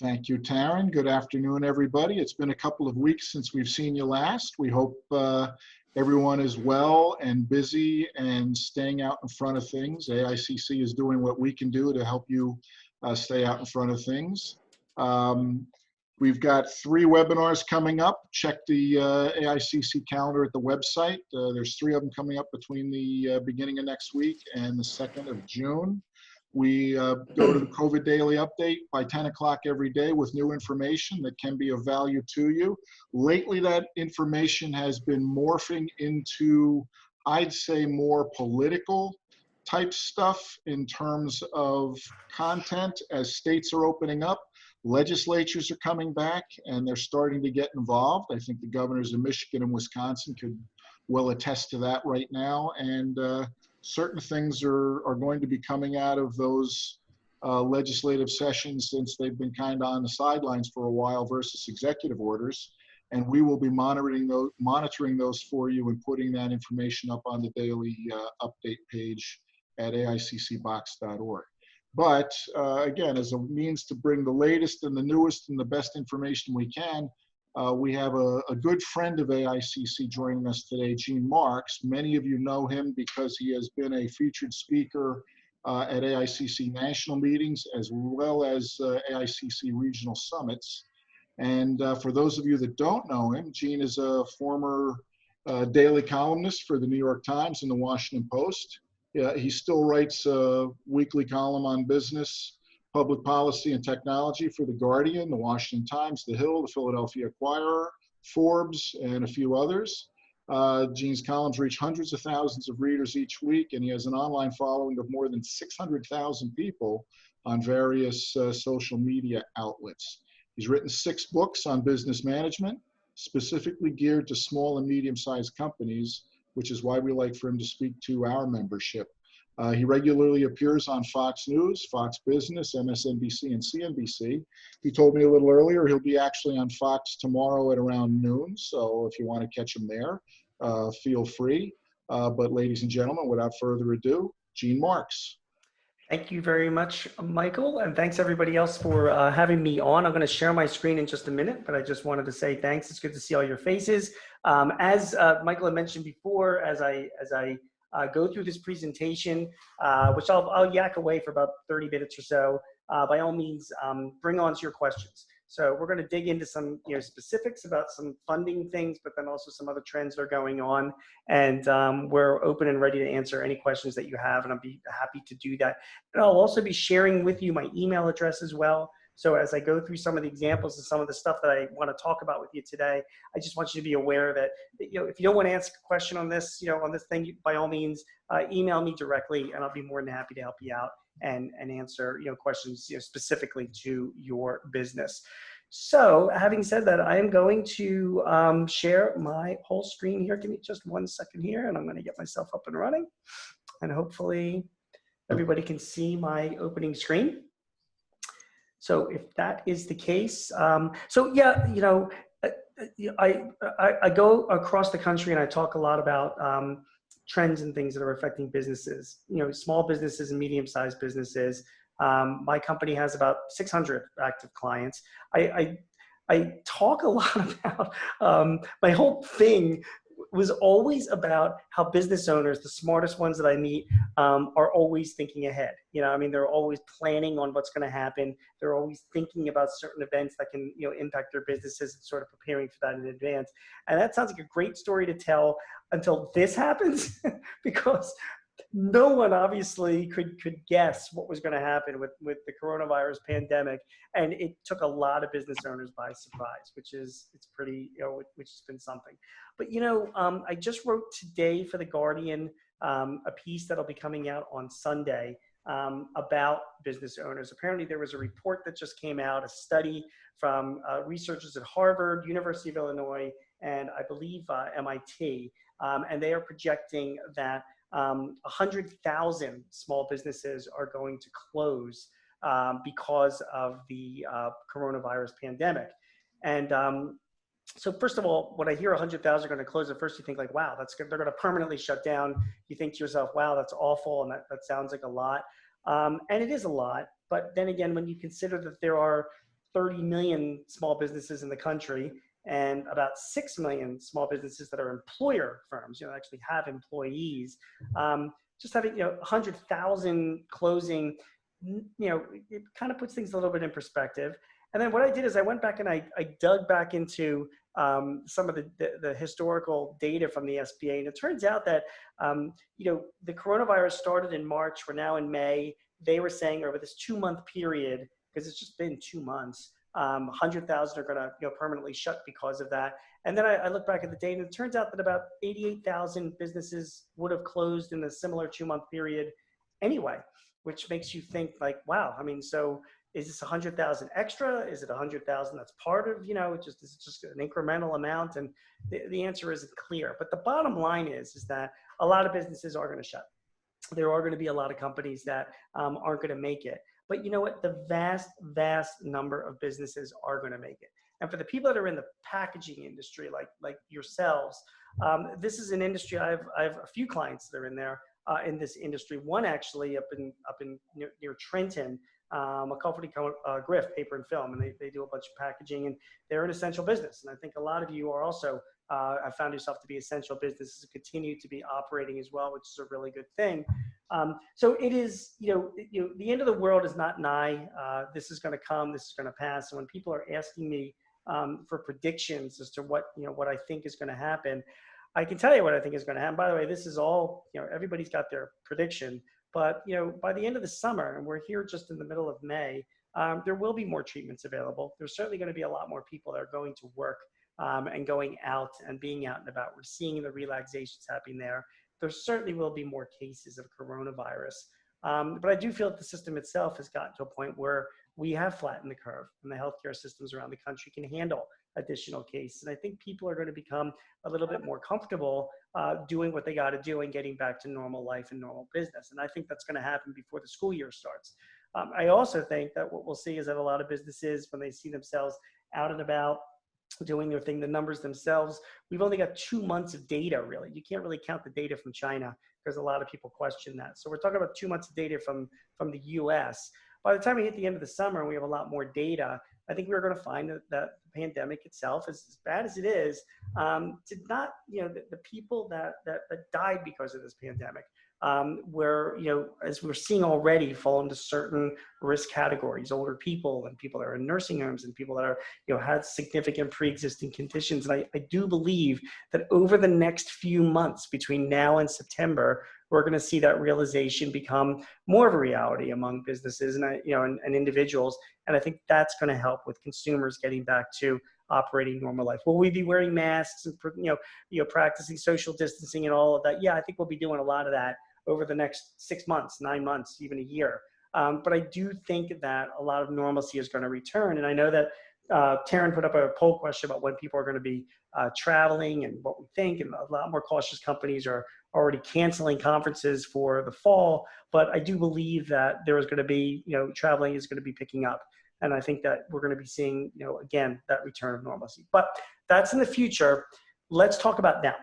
Thank you, Taryn. Good afternoon, everybody. It's been a couple of weeks since we've seen you last. We hope everyone is well and busy and staying out in front of things. AICC is doing what we can do to help you stay out in front of things. We've got 3 webinars coming up. Check the AICC calendar at the website. There's 3 of them coming up between the beginning of next week and the 2nd of June. We go to the COVID Daily Update by 10 o'clock every day with new information that can be of value to you. Lately, that information has been morphing into, I'd say, more political type stuff in terms of content as states are opening up. Legislatures are coming back and they're starting to get involved. I think the governors of Michigan and Wisconsin could well attest to that right now. And certain things are going to be coming out of those legislative sessions since they've been kind of on the sidelines for a while versus executive orders. And we will be monitoring those for you and putting that information up on the daily update page at aiccbox.org. But again, as a means to bring the latest and the newest and the best information we can, we have a good friend of AICC joining us today, Gene Marks. Many of you know him because he has been a featured speaker at AICC national meetings as well as AICC regional summits. And for those of you that don't know him, Gene is a former daily columnist for the New York Times and the Washington Post. He still writes a weekly column on business, public policy, and technology for The Guardian, The Washington Times, The Hill, The Philadelphia Inquirer, Forbes, and a few others. Gene's columns reach hundreds of thousands of readers each week, and he has an online following of more than 600,000 people on various social media outlets. He's written 6 books on business management, specifically geared to small and medium-sized companies, which is why we like for him to speak to our membership. He regularly appears on Fox News, Fox Business, MSNBC, and CNBC. He told me a little earlier he'll be actually on Fox tomorrow at around noon, so if you want to catch him there, feel free. But ladies and gentlemen, without further ado, Gene Marks. Thank you very much, Michael, and thanks everybody else for having me on. I'm going to share my screen in just a minute, but I just wanted to say thanks. It's good to see all your faces. As Michael had mentioned before, as I go through this presentation, which I'll yak away for about 30 minutes or so, by all means, bring on your questions. So we're going to dig into some specifics about some funding things, but then also some other trends that are going on. And we're open and ready to answer any questions that you have, and I'll be happy to do that. And I'll also be sharing with you my email address as well. So as I go through some of the examples and some of the stuff that I want to talk about with you today, I just want you to be aware that if you don't want to ask a question on this, on this thing, by all means, email me directly, and I'll be more than happy to help you out and answer questions specifically to your business. So having said that, I am going to share my whole screen here. Give me just 1 second here, and I'm going to get myself up and running, and hopefully everybody can see my opening screen. So if that is the case, so yeah, I go across the country and I talk a lot about trends and things that are affecting businesses, small businesses and medium-sized businesses. My company has about 600 active clients. I talk a lot about, my whole thing was always about how business owners, the smartest ones that I meet, are always thinking ahead. They're always planning on what's going to happen. They're always thinking about certain events that can, impact their businesses and sort of preparing for that in advance. And that sounds like a great story to tell until this happens, because no one obviously could guess what was going to happen with the coronavirus pandemic, and it took a lot of business owners by surprise, it's pretty, which has been something. But I just wrote today for The Guardian a piece that'll be coming out on Sunday about business owners. Apparently there was a report that just came out, a study from researchers at Harvard, University of Illinois, and I believe MIT, and they are projecting that 100,000 small businesses are going to close because of the coronavirus pandemic. And so first of all, when I hear 100,000 are going to close, at first you think like, wow, that's good. They're going to permanently shut down. You think to yourself, wow, that's awful. And that sounds like a lot. And it is a lot. But then again, when you consider that there are 30 million small businesses in the country and about 6 million small businesses that are employer firms, actually have employees. Just having, 100,000 closing, it kind of puts things a little bit in perspective. And then what I did is I went back and I dug back into some of the historical data from the SBA. And it turns out that, the coronavirus started in March. We're now in May. They were saying over this 2-month period, because it's just been 2 months, 100,000 are going to permanently shut because of that. And then I look back at the data, and it turns out that about 88,000 businesses would have closed in a similar 2-month period anyway, which makes you think like, wow, I mean, so is this 100,000 extra? Is it 100,000 that's part of, is it just an incremental amount? And the answer isn't clear. But the bottom line is that a lot of businesses are going to shut. There are going to be a lot of companies that aren't going to make it. But you know what? The vast, vast number of businesses are going to make it. And for the people that are in the packaging industry, like yourselves, this is an industry. I have a few clients that are in there in this industry. One actually up in near Trenton, a company called Griff Paper and Film, and they do a bunch of packaging, and they're an essential business. And I think a lot of you are also have found yourself to be essential businesses and continue to be operating as well, which is a really good thing. So it is, the end of the world is not nigh. This is going to come. This is going to pass. And when people are asking me for predictions as to what I think is going to happen, I can tell you what I think is going to happen. By the way, this is all, everybody's got their prediction. But, by the end of the summer, and we're here just in the middle of May, there will be more treatments available. There's certainly going to be a lot more people that are going to work and going out and being out and about. We're seeing the relaxations happening there. There certainly will be more cases of coronavirus. But I do feel that the system itself has gotten to a point where we have flattened the curve, and the healthcare systems around the country can handle additional cases. And I think people are going to become a little bit more comfortable doing what they got to do and getting back to normal life and normal business. And I think that's going to happen before the school year starts. I also think that what we'll see is that a lot of businesses, when they see themselves out and about doing their thing, the numbers themselves, we've only got 2 months of data, really. You can't really count the data from China because a lot of people question that. So we're talking about 2 months of data from the US. By the time we hit the end of the summer and we have a lot more data, I think we're going to find that the pandemic itself, as bad as it is, did not, the people that died because of this pandemic were, as we're seeing already, fall into certain risk categories: older people, and people that are in nursing homes, and people that are, had significant pre-existing conditions. And I do believe that over the next few months, between now and September, we're going to see that realization become more of a reality among businesses and and individuals. And I think that's going to help with consumers getting back to operating normal life. Will we be wearing masks and practicing social distancing and all of that? Yeah, I think we'll be doing a lot of that over the next 6 months, 9 months, even a year. But I do think that a lot of normalcy is going to return. And I know that Taryn put up a poll question about when people are going to be traveling and what we think, and a lot more cautious companies are already canceling conferences for the fall. But I do believe that there is going to be, traveling is going to be picking up. And I think that we're going to be seeing, again, that return of normalcy. But that's in the future. Let's talk about now.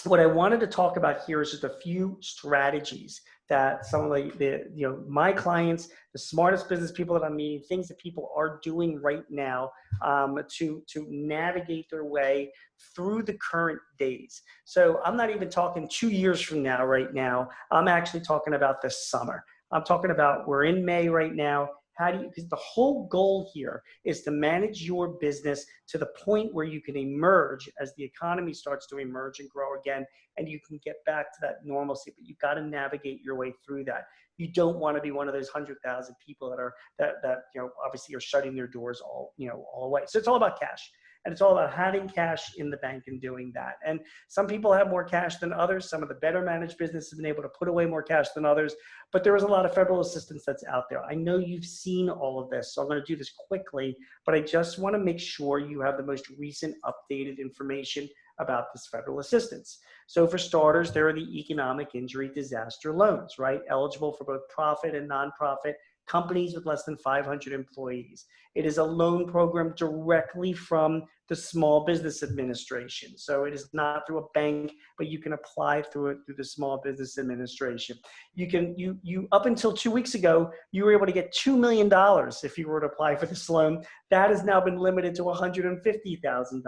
What I wanted to talk about here is just a few strategies that some of my clients, the smartest business people that I'm meeting, things that people are doing right now to navigate their way through the current days. So I'm not even talking 2 years from now right now. I'm actually talking about this summer. I'm talking about, we're in May right now. Because the whole goal here is to manage your business to the point where you can emerge as the economy starts to emerge and grow again, and you can get back to that normalcy. But you've got to navigate your way through that. You don't want to be one of those 100,000 people that obviously are shutting their doors all away. So it's all about cash. And it's all about having cash in the bank and doing that. And some people have more cash than others. Some of the better managed businesses have been able to put away more cash than others. But there is a lot of federal assistance that's out there. I know you've seen all of this, so I'm going to do this quickly. But I just want to make sure you have the most recent updated information about this federal assistance. So for starters, there are the economic injury disaster loans, right? Eligible for both profit and nonprofit companies with less than 500 employees. It is a loan program directly from the Small Business Administration. So it is not through a bank, but you can apply through it through the Small Business Administration. You up until 2 weeks ago, you were able to get $2 million if you were to apply for this loan. That has now been limited to $150,000.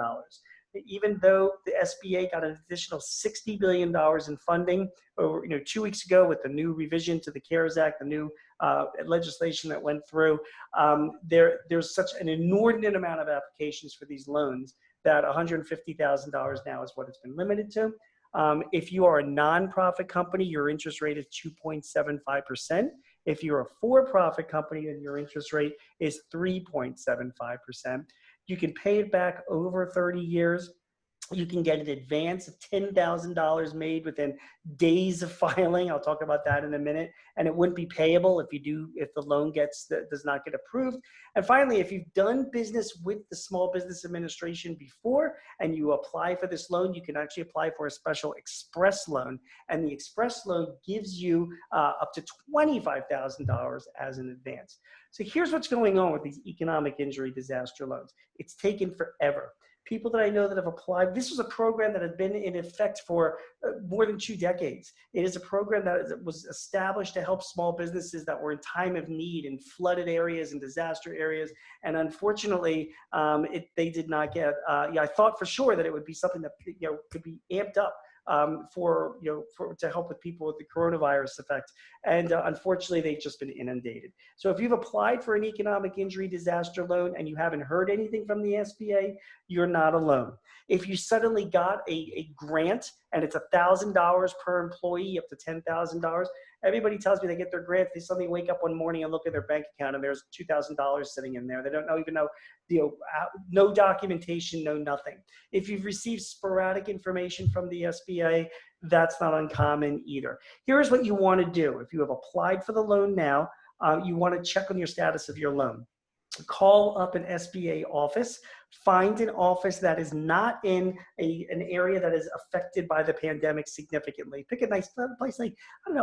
Even though the SBA got an additional $60 billion in funding over 2 weeks ago with the new revision to the CARES Act, the new legislation that went through, there's such an inordinate amount of applications for these loans that $150,000 now is what it's been limited to. If you are a nonprofit company, your interest rate is 2.75%. If you're a for-profit company, then your interest rate is 3.75%. You can pay it back over 30 years. You can get an advance of $10,000 made within days of filing. I'll talk about that in a minute. And it wouldn't be payable if the loan does not get approved. And finally, if you've done business with the Small Business Administration before and you apply for this loan, you can actually apply for a special express loan. And the express loan gives you up to $25,000 as an advance. So here's what's going on with these economic injury disaster loans. It's taken forever. People that I know that have applied, this was a program that had been in effect for more than 2 decades. It is a program that was established to help small businesses that were in time of need in flooded areas and disaster areas. And unfortunately, they did not get, I thought for sure that it would be something that could be amped up to help with people with the coronavirus effect. And unfortunately, they've just been inundated. So if you've applied for an economic injury disaster loan and you haven't heard anything from the SBA, you're not alone. If you suddenly got a grant and it's $1,000 per employee up to $10,000, everybody tells me they get their grant. They suddenly wake up one morning and look at their bank account and there's $2,000 sitting in there. They don't even know, no documentation, no nothing. If you've received sporadic information from the SBA, that's not uncommon either. Here's what you want to do. If you have applied for the loan now, you want to check on your status of your loan. Call up an SBA office, find an office that is not in an area that is affected by the pandemic significantly. Pick a nice place like,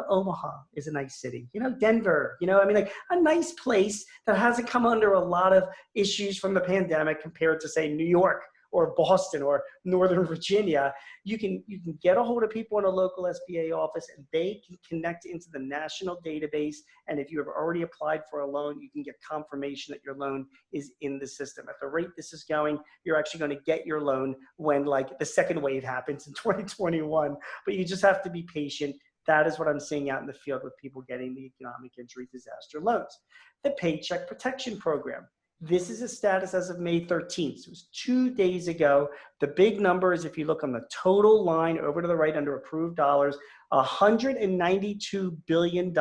Omaha is a nice city, Denver, like a nice place that hasn't come under a lot of issues from the pandemic compared to, say, New York or Boston or Northern Virginia. You can get a hold of people in a local SBA office and they can connect into the national database. And if you have already applied for a loan, you can get confirmation that your loan is in the system. At the rate this is going, you're actually going to get your loan when the second wave happens in 2021, but you just have to be patient. That is what I'm seeing out in the field with people getting the economic injury disaster loans. The Paycheck Protection Program. This is a status as of May 13th. So it was 2 days ago. The big number is, if you look on the total line over to the right under approved dollars, $192 billion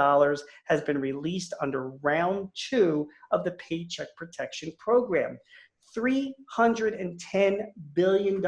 has been released under round 2 of the Paycheck Protection Program. $310 billion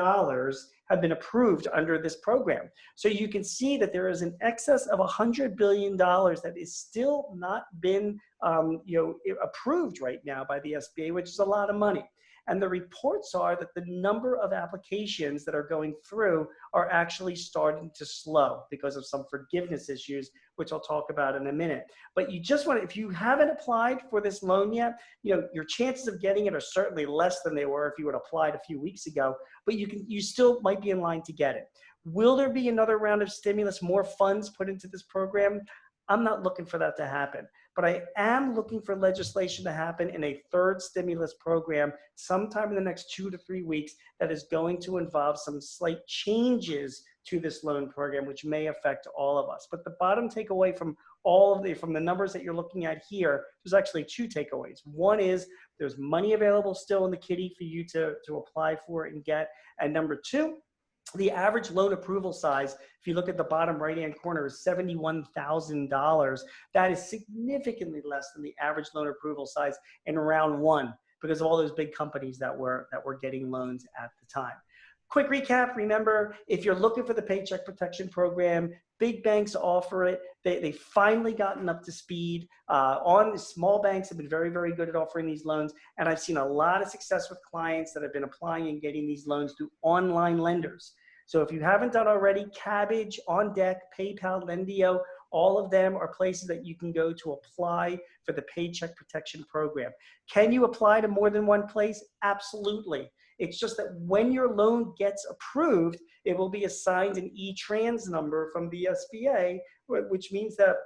have been approved under this program. So you can see that there is an excess of $100 billion that is still not been approved right now by the SBA, which is a lot of money. And the reports are that the number of applications that are going through are actually starting to slow because of some forgiveness issues, which I'll talk about in a minute. But you just want to, if you haven't applied for this loan yet, your chances of getting it are certainly less than they were if you had applied a few weeks ago, but you still might be in line to get it. Will there be another round of stimulus, more funds put into this program? I'm not looking for that to happen, but I am looking for legislation to happen in a third stimulus program sometime in the next 2 to 3 weeks that is going to involve some slight changes to this loan program, which may affect all of us. But the bottom takeaway from from the numbers that you're looking at here, there's actually 2 takeaways. One is there's money available still in the kitty for you to apply for and get. And number 2, the average loan approval size, if you look at the bottom right-hand corner, is $71,000. That is significantly less than the average loan approval size in round 1 because of all those big companies that were getting loans at the time. Quick recap, remember, if you're looking for the Paycheck Protection Program, big banks offer it. They've finally gotten up to speed. Small banks have been very, very good at offering these loans. And I've seen a lot of success with clients that have been applying and getting these loans through online lenders. So if you haven't done already, Cabbage, On Deck, PayPal, Lendio, All of them are places that you can go to apply for the Paycheck Protection Program. Can you apply to more than one place? Absolutely. It's just that when your loan gets approved, it will be assigned an E-Trans number from the SBA, which means that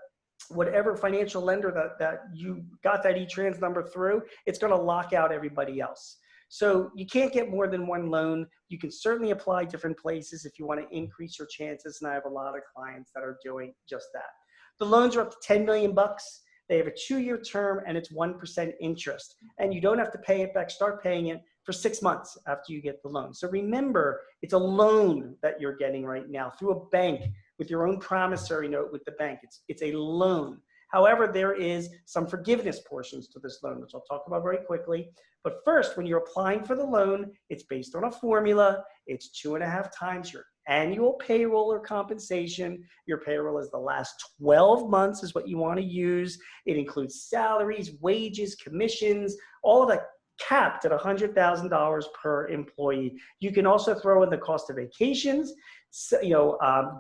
whatever financial lender that you got that E-Trans number through, it's going to lock out everybody else. So you can't get more than one loan. You can certainly apply different places if you want to increase your chances, and I have a lot of clients that are doing just that. The loans are up to 10 million bucks. They have a 2-year term, and it's 1% interest. And you don't have to pay it back, start paying it for 6 months after you get the loan. So remember, it's a loan that you're getting right now through a bank with your own promissory note with the bank. It's a loan. However, there is some forgiveness portions to this loan, which I'll talk about very quickly. But first, when you're applying for the loan, it's based on a formula. It's 2.5 times your annual payroll or compensation. Your payroll is the last 12 months is what you want to use. It includes salaries, wages, commissions, all of that capped at $100,000 per employee. You can also throw in the cost of vacations,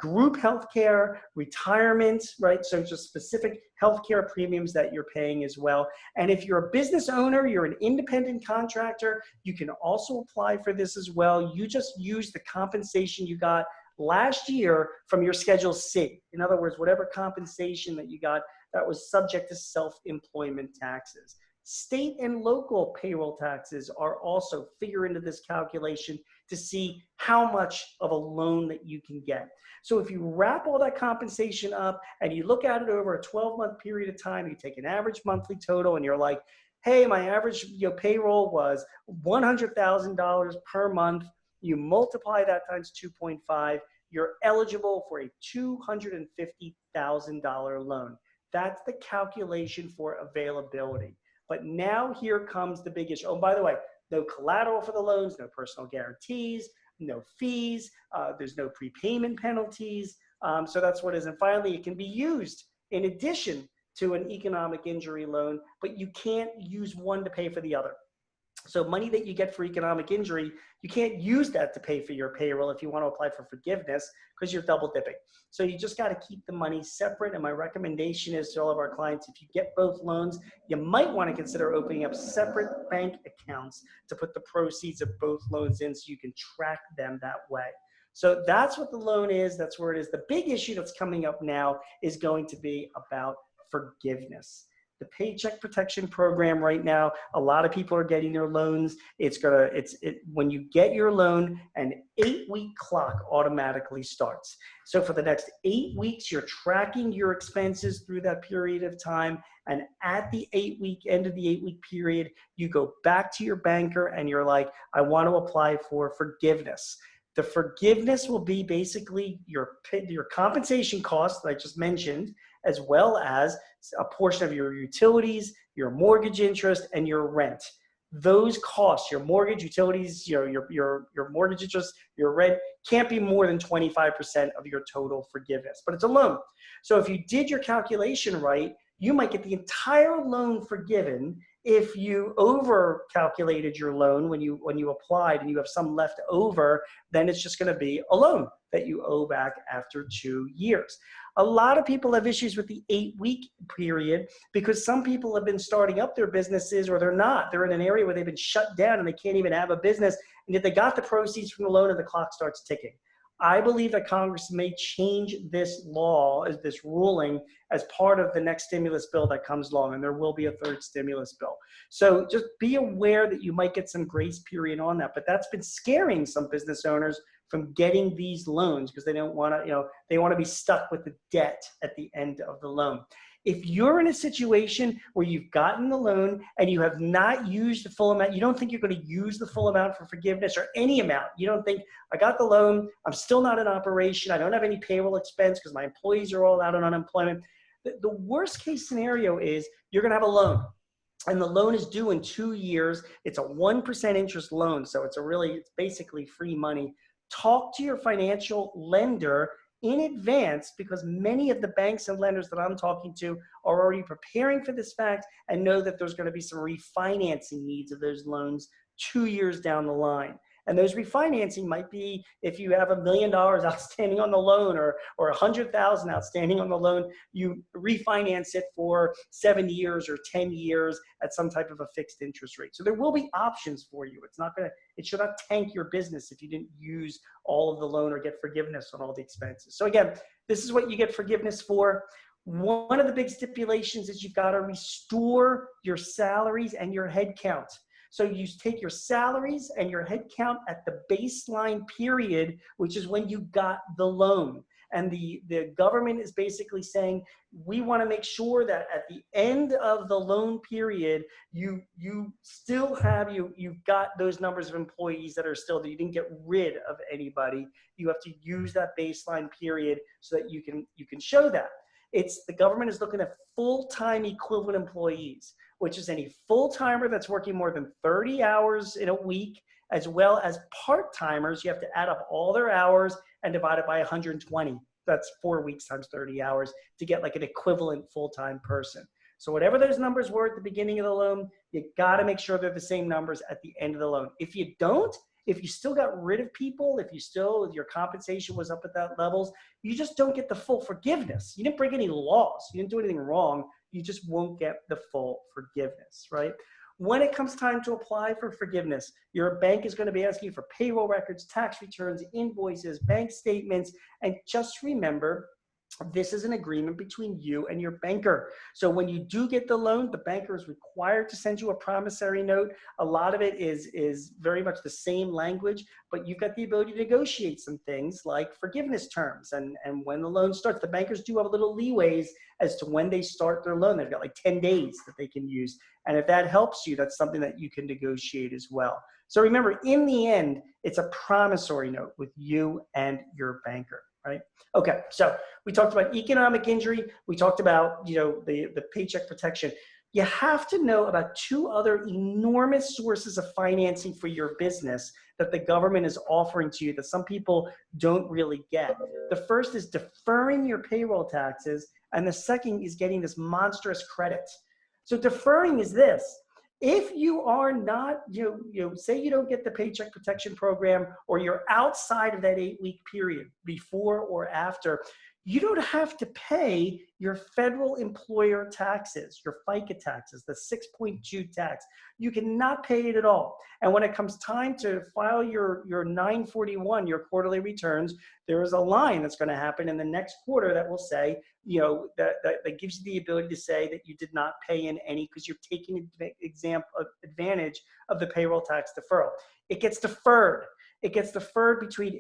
group healthcare, retirement, right? So just specific healthcare premiums that you're paying as well. And if you're a business owner, you're an independent contractor, you can also apply for this as well. You just use the compensation you got last year from your Schedule C. In other words, whatever compensation that you got that was subject to self-employment taxes. State and local payroll taxes are also figured into this calculation to see how much of a loan that you can get. So if you wrap all that compensation up and you look at it over a 12-month period of time, you take an average monthly total and you're like, hey, my average payroll was $100,000 per month. You multiply that times 2.5, you're eligible for a $250,000 loan. That's the calculation for availability. But now here comes the big issue. Oh, by the way, no collateral for the loans, no personal guarantees, no fees, there's no prepayment penalties. So that's what it is. And finally, it can be used in addition to an economic injury loan, but you can't use one to pay for the other. So money that you get for economic injury, you can't use that to pay for your payroll if you want to apply for forgiveness because you're double dipping. So you just got to keep the money separate. And my recommendation is to all of our clients, if you get both loans, you might want to consider opening up separate bank accounts to put the proceeds of both loans in so you can track them that way. So that's what the loan is. That's where it is. The big issue that's coming up now is going to be about forgiveness. The Paycheck Protection Program right now, a lot of people are getting their loans. When you get your loan, an 8-week clock automatically starts. So for the next 8 weeks, you're tracking your expenses through that period of time. And at the end of the 8-week period, you go back to your banker and you're like, I want to apply for forgiveness. The forgiveness will be basically your compensation costs that I just mentioned, as well as a portion of your utilities, your mortgage interest, and your rent. Those costs, your mortgage, utilities, your mortgage interest, your rent, can't be more than 25% of your total forgiveness, but it's a loan. So if you did your calculation right, you might get the entire loan forgiven. If you over calculated your loan when you applied and you have some left over, then it's just going to be a loan that you owe back after 2 years. A lot of people have issues with the 8-week period because some people have been starting up their businesses or they're not. They're in an area where they've been shut down and they can't even have a business, and yet they got the proceeds from the loan and the clock starts ticking. I believe that Congress may change this law, as this ruling, as part of the next stimulus bill that comes along, and there will be a third stimulus bill. So just be aware that you might get some grace period on that, but that's been scaring some business owners from getting these loans because they don't want to, they want to be stuck with the debt at the end of the loan. If you're in a situation where you've gotten the loan and you have not used the full amount, you don't think you're going to use the full amount for forgiveness or any amount. You don't think, I got the loan, I'm still not in operation, I don't have any payroll expense because my employees are all out on unemployment. The worst case scenario is you're going to have a loan. And the loan is due in 2 years. It's a 1% interest loan. So it's basically free money. Talk to your financial lender in advance because many of the banks and lenders that I'm talking to are already preparing for this fact and know that there's going to be some refinancing needs of those loans 2 years down the line. And those refinancing might be if you have $1 million outstanding on the loan or 100,000 outstanding on the loan, you refinance it for 7 years or 10 years at some type of a fixed interest rate. So there will be options for you. It should not tank your business if you didn't use all of the loan or get forgiveness on all the expenses. So again, this is what you get forgiveness for. One of the big stipulations is you've got to restore your salaries and your head count. So you take your salaries and your head count at the baseline period, which is when you got the loan. And the government is basically saying, we want to make sure that at the end of the loan period, you still have, you've got those numbers of employees that are still there. You didn't get rid of anybody. You have to use that baseline period so that you can show that. The government is looking at full-time equivalent employees, which is any full-timer that's working more than 30 hours in a week, as well as part-timers. You have to add up all their hours and divide it by 120. That's 4 weeks times 30 hours to get like an equivalent full-time person. So whatever those numbers were at the beginning of the loan, you got to make sure they're the same numbers at the end of the loan. If you don't, if you still got rid of people, if your compensation was up at that levels, you just don't get the full forgiveness. You didn't break any laws. You didn't do anything wrong. You just won't get the full forgiveness, right? When it comes time to apply for forgiveness, your bank is going to be asking you for payroll records, tax returns, invoices, bank statements, and just remember, this is an agreement between you and your banker. So when you do get the loan, the banker is required to send you a promissory note. A lot of it is very much the same language, but you've got the ability to negotiate some things like forgiveness terms. And when the loan starts, the bankers do have a little leeways as to when they start their loan. They've got like 10 days that they can use. And if that helps you, that's something that you can negotiate as well. So remember, in the end, it's a promissory note with you and your banker. Right? Okay, so we talked about economic injury. We talked about, the paycheck protection. You have to know about two other enormous sources of financing for your business that the government is offering to you that some people don't really get. The first is deferring your payroll taxes, and the second is getting this monstrous credit. So deferring is this. If you are not, say you don't get the Paycheck Protection Program, or you're outside of that 8-week period before or after, you don't have to pay your federal employer taxes, your FICA taxes, the 6.2 tax. You cannot pay it at all. And when it comes time to file your 941, your quarterly returns, there is a line that's going to happen in the next quarter that will say, that gives you the ability to say that you did not pay in any because you're taking advantage of the payroll tax deferral. It gets deferred. It gets deferred between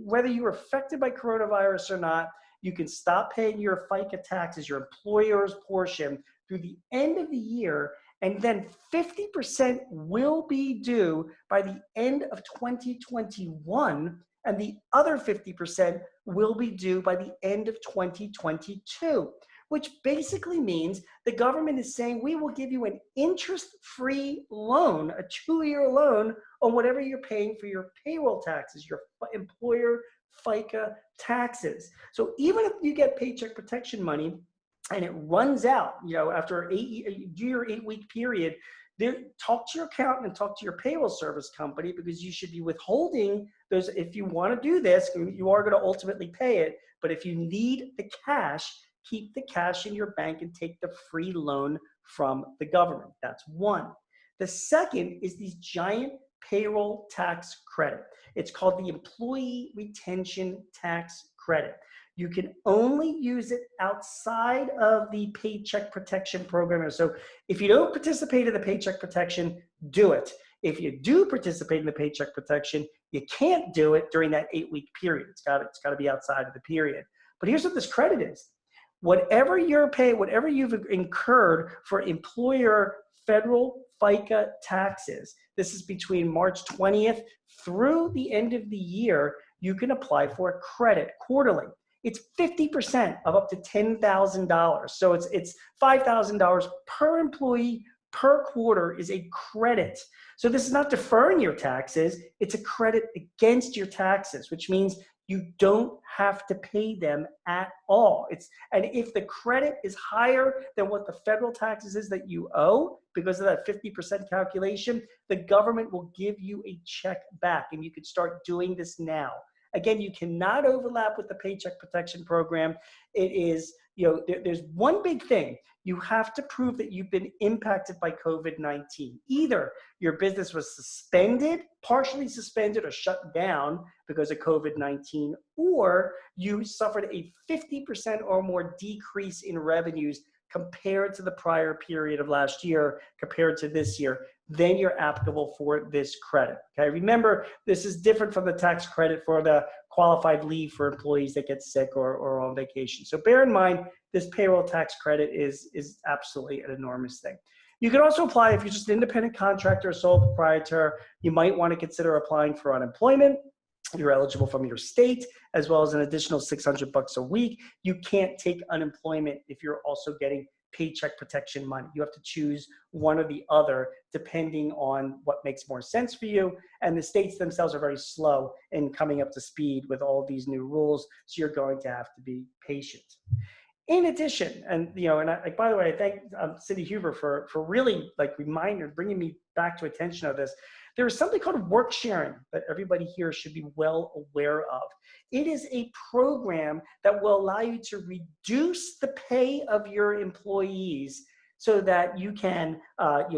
whether you were affected by coronavirus or not. You can stop paying your FICA taxes, your employer's portion, through the end of the year, and then 50% will be due by the end of 2021, and the other 50% will be due by the end of 2022, which basically means the government is saying we will give you an interest-free loan, a 2-year loan on whatever you're paying for your payroll taxes, your employer FICA taxes. So even if you get paycheck protection money and it runs out, after your 8-week period, talk to your accountant and talk to your payroll service company, because you should be withholding those. If you want to do this, you are going to ultimately pay it. But if you need the cash, keep the cash in your bank and take the free loan from the government. That's one. The second is these giant payroll tax credit. It's called the Employee Retention Tax Credit. You can only use it outside of the Paycheck Protection Program. So if you don't participate in the Paycheck Protection, do it. If you do participate in the Paycheck Protection, you can't do it during that 8-week period. It's got to be outside of the period. But here's what this credit is. Whatever you're paying, whatever you've incurred for employer federal FICA taxes, this is between March 20th through the end of the year, you can apply for a credit quarterly. It's 50% of up to $10,000. So it's $5,000 per employee per quarter is a credit. So this is not deferring your taxes. It's a credit against your taxes, which means You don't have to pay them at all. And if the credit is higher than what the federal taxes is that you owe, because of that 50% calculation, the government will give you a check back, and you can start doing this now. Again, you cannot overlap with the Paycheck Protection Program. It is, there's one big thing. You have to prove that you've been impacted by COVID-19. Either your business was suspended, partially suspended, or shut down because of COVID-19, or you suffered a 50% or more decrease in revenues compared to the prior period of last year, compared to this year. Then you're applicable for this credit. Okay, remember, this is different from the tax credit for the qualified leave for employees that get sick or on vacation. So bear in mind, this payroll tax credit is absolutely an enormous thing. You can also apply if you're just an independent contractor or sole proprietor. You might want to consider applying for unemployment. You're eligible from your state, as well as an additional $600 a week. You can't take unemployment if you're also getting paycheck protection money. You have to choose one or the other depending on what makes more sense for you. And the states themselves are very slow in coming up to speed with all these new rules. So you're going to have to be patient. In addition, and by the way, I thank Cindy Huber for really bringing me back to attention of this. There is something called work sharing that everybody here should be well aware of. It is a program that will allow you to reduce the pay of your employees so that you can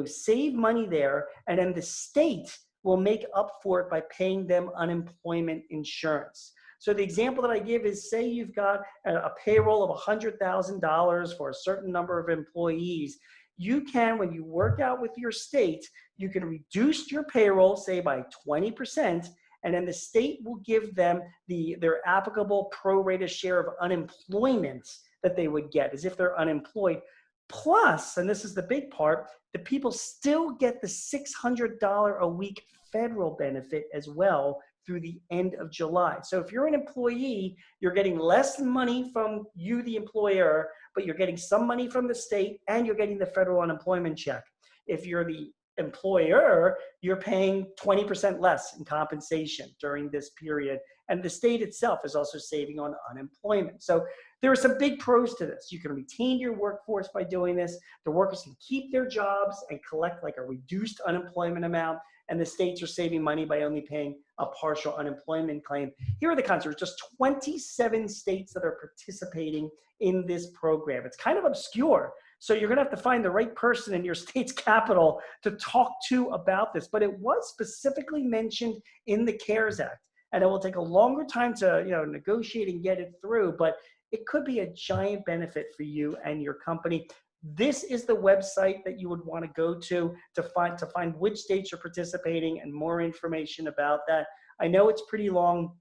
save money there, and then the state will make up for it by paying them unemployment insurance. So the example that I give is, say you've got a payroll of $100,000 for a certain number of employees. You can, when you work out with your state, you can reduce your payroll, say by 20%, and then the state will give them their applicable prorated share of unemployment that they would get as if they're unemployed. Plus, and this is the big part, the people still get the $600 a week federal benefit as well through the end of July. So if you're an employee, you're getting less money from you, the employer, but you're getting some money from the state, and you're getting the federal unemployment check. If you're the employer, you're paying 20% less in compensation during this period. And the state itself is also saving on unemployment. So there are some big pros to this. You can retain your workforce by doing this. The workers can keep their jobs and collect like a reduced unemployment amount. And the states are saving money by only paying a partial unemployment claim. Here are the contours. Just 27 states that are participating in this program. It's kind of obscure. So you're gonna have to find the right person in your state's capital to talk to about this. But it was specifically mentioned in the CARES Act. And it will take a longer time to negotiate and get it through, but it could be a giant benefit for you and your company. This is the website that you would want to go to find which states are participating and more information about that. I know it's pretty long.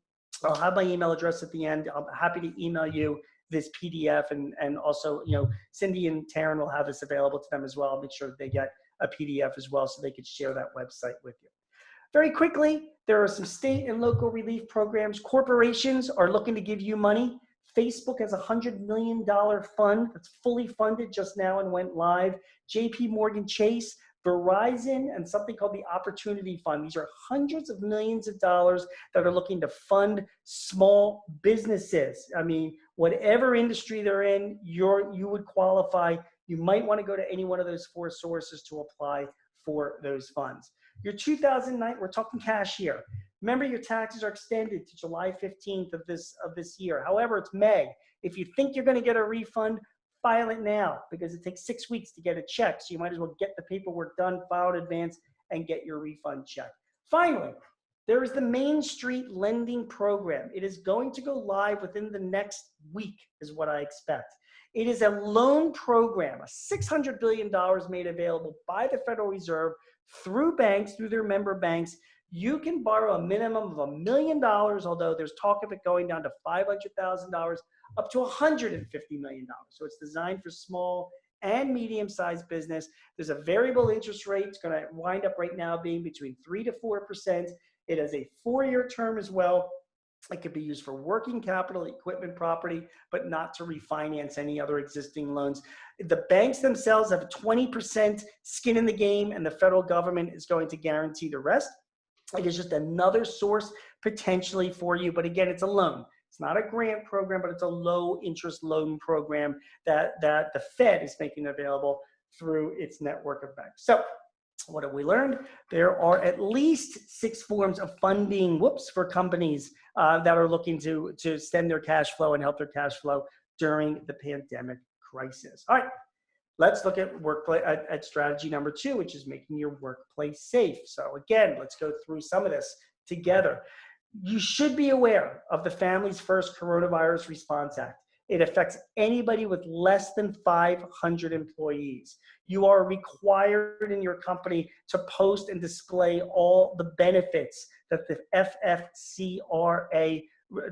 I'll have my email address at the end. I'm happy to email you this PDF, and also, Cindy and Taryn will have this available to them as well. I'll make sure that they get a PDF as well so they could share that website with you. Very quickly, there are some state and local relief programs. Corporations are looking to give you money. Facebook has a $100 million fund that's fully funded just now and went live. JP Morgan Chase, Verizon, and something called the Opportunity Fund. These are hundreds of millions of dollars that are looking to fund small businesses. I mean, whatever industry they're in, you would qualify. You might want to go to any one of those four sources to apply for those funds. Your 2009, we're talking cash here. Remember, your taxes are extended to July 15th of this year. However, it's May. If you think you're going to get a refund, file it now, because it takes 6 weeks to get a check. So you might as well get the paperwork done, file in advance, and get your refund check. Finally, there is the Main Street Lending Program. It is going to go live within the next week, is what I expect. It is a loan program, a $600 billion made available by the Federal Reserve through banks, through their member banks. You can borrow a minimum of $1 million, although there's talk of it going down to $500,000, up to $150 million. So it's designed for small and medium-sized business. There's a variable interest rate. It's going to wind up right now being between 3 to 4%. It has a 4-year term as well. It could be used for working capital, equipment, property, but not to refinance any other existing loans. The banks themselves have a 20% skin in the game, and the federal government is going to guarantee the rest. It is just another source potentially for you. But again, it's a loan. It's not a grant program, but it's a low interest loan program that the Fed is making available through its network of banks. So what have we learned? There are at least 6 forms of funding, for companies that are looking to stem their cash flow and help their cash flow during the pandemic crisis. All right. Let's look at at strategy number 2, which is making your workplace safe. So again, let's go through some of this together. You should be aware of the Families First Coronavirus Response Act. It affects anybody with less than 500 employees. You are required in your company to post and display all the benefits that the FFCRA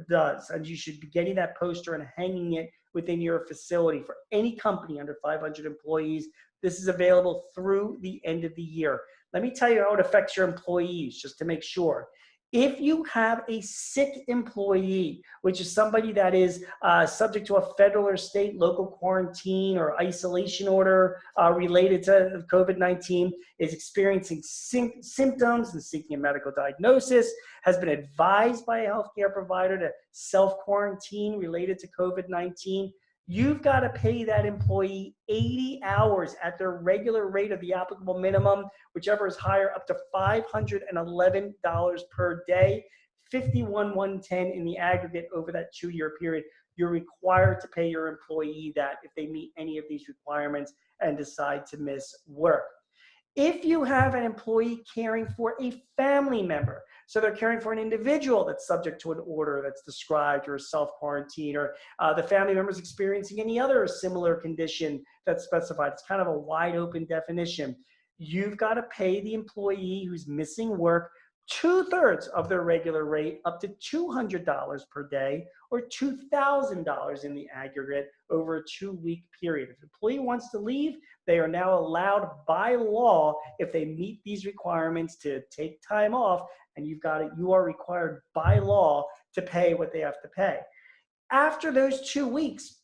does. And you should be getting that poster and hanging it within your facility for any company under 500 employees. This is available through the end of the year. Let me tell you how it affects your employees, just to make sure. If you have a sick employee, which is somebody that is subject to a federal or state local quarantine or isolation order related to COVID-19, is experiencing symptoms and seeking a medical diagnosis, has been advised by a healthcare provider to self-quarantine related to COVID-19, you've got to pay that employee 80 hours at their regular rate of the applicable minimum, whichever is higher, up to $511 per day, $51,110 in the aggregate over that 2-year period. You're required to pay your employee that if they meet any of these requirements and decide to miss work. If you have an employee caring for a family member, so they're caring for an individual that's subject to an order that's described, or a self-quarantine, or the family member is experiencing any other similar condition that's specified. It's kind of a wide open definition. You've got to pay the employee who's missing work 2/3 of their regular rate, up to $200 per day, or $2,000 in the aggregate over a 2-week period. If the employee wants to leave, they are now allowed by law, if they meet these requirements, to take time off, and you are required by law to pay what they have to pay. After those 2 weeks,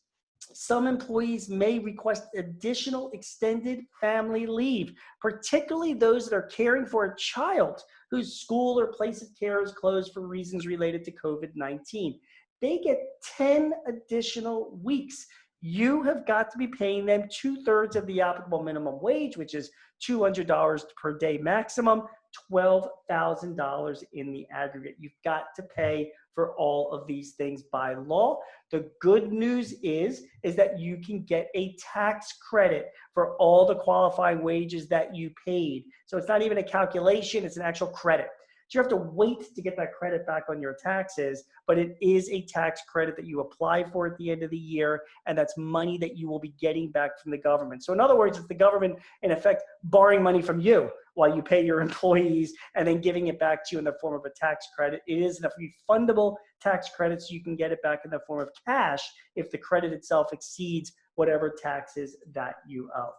some employees may request additional extended family leave, particularly those that are caring for a child whose school or place of care is closed for reasons related to COVID-19. They get 10 additional weeks. You have got to be paying them 2/3 of the applicable minimum wage, which is $200 per day maximum, $12,000 in the aggregate. You've got to pay for all of these things by law. The good news is that you can get a tax credit for all the qualifying wages that you paid. So it's not even a calculation, it's an actual credit. So you have to wait to get that credit back on your taxes, but it is a tax credit that you apply for at the end of the year, and that's money that you will be getting back from the government. So in other words, it's the government, in effect, borrowing money from you while you pay your employees and then giving it back to you in the form of a tax credit. It is a refundable tax credit, so you can get it back in the form of cash if the credit itself exceeds whatever taxes that you owe.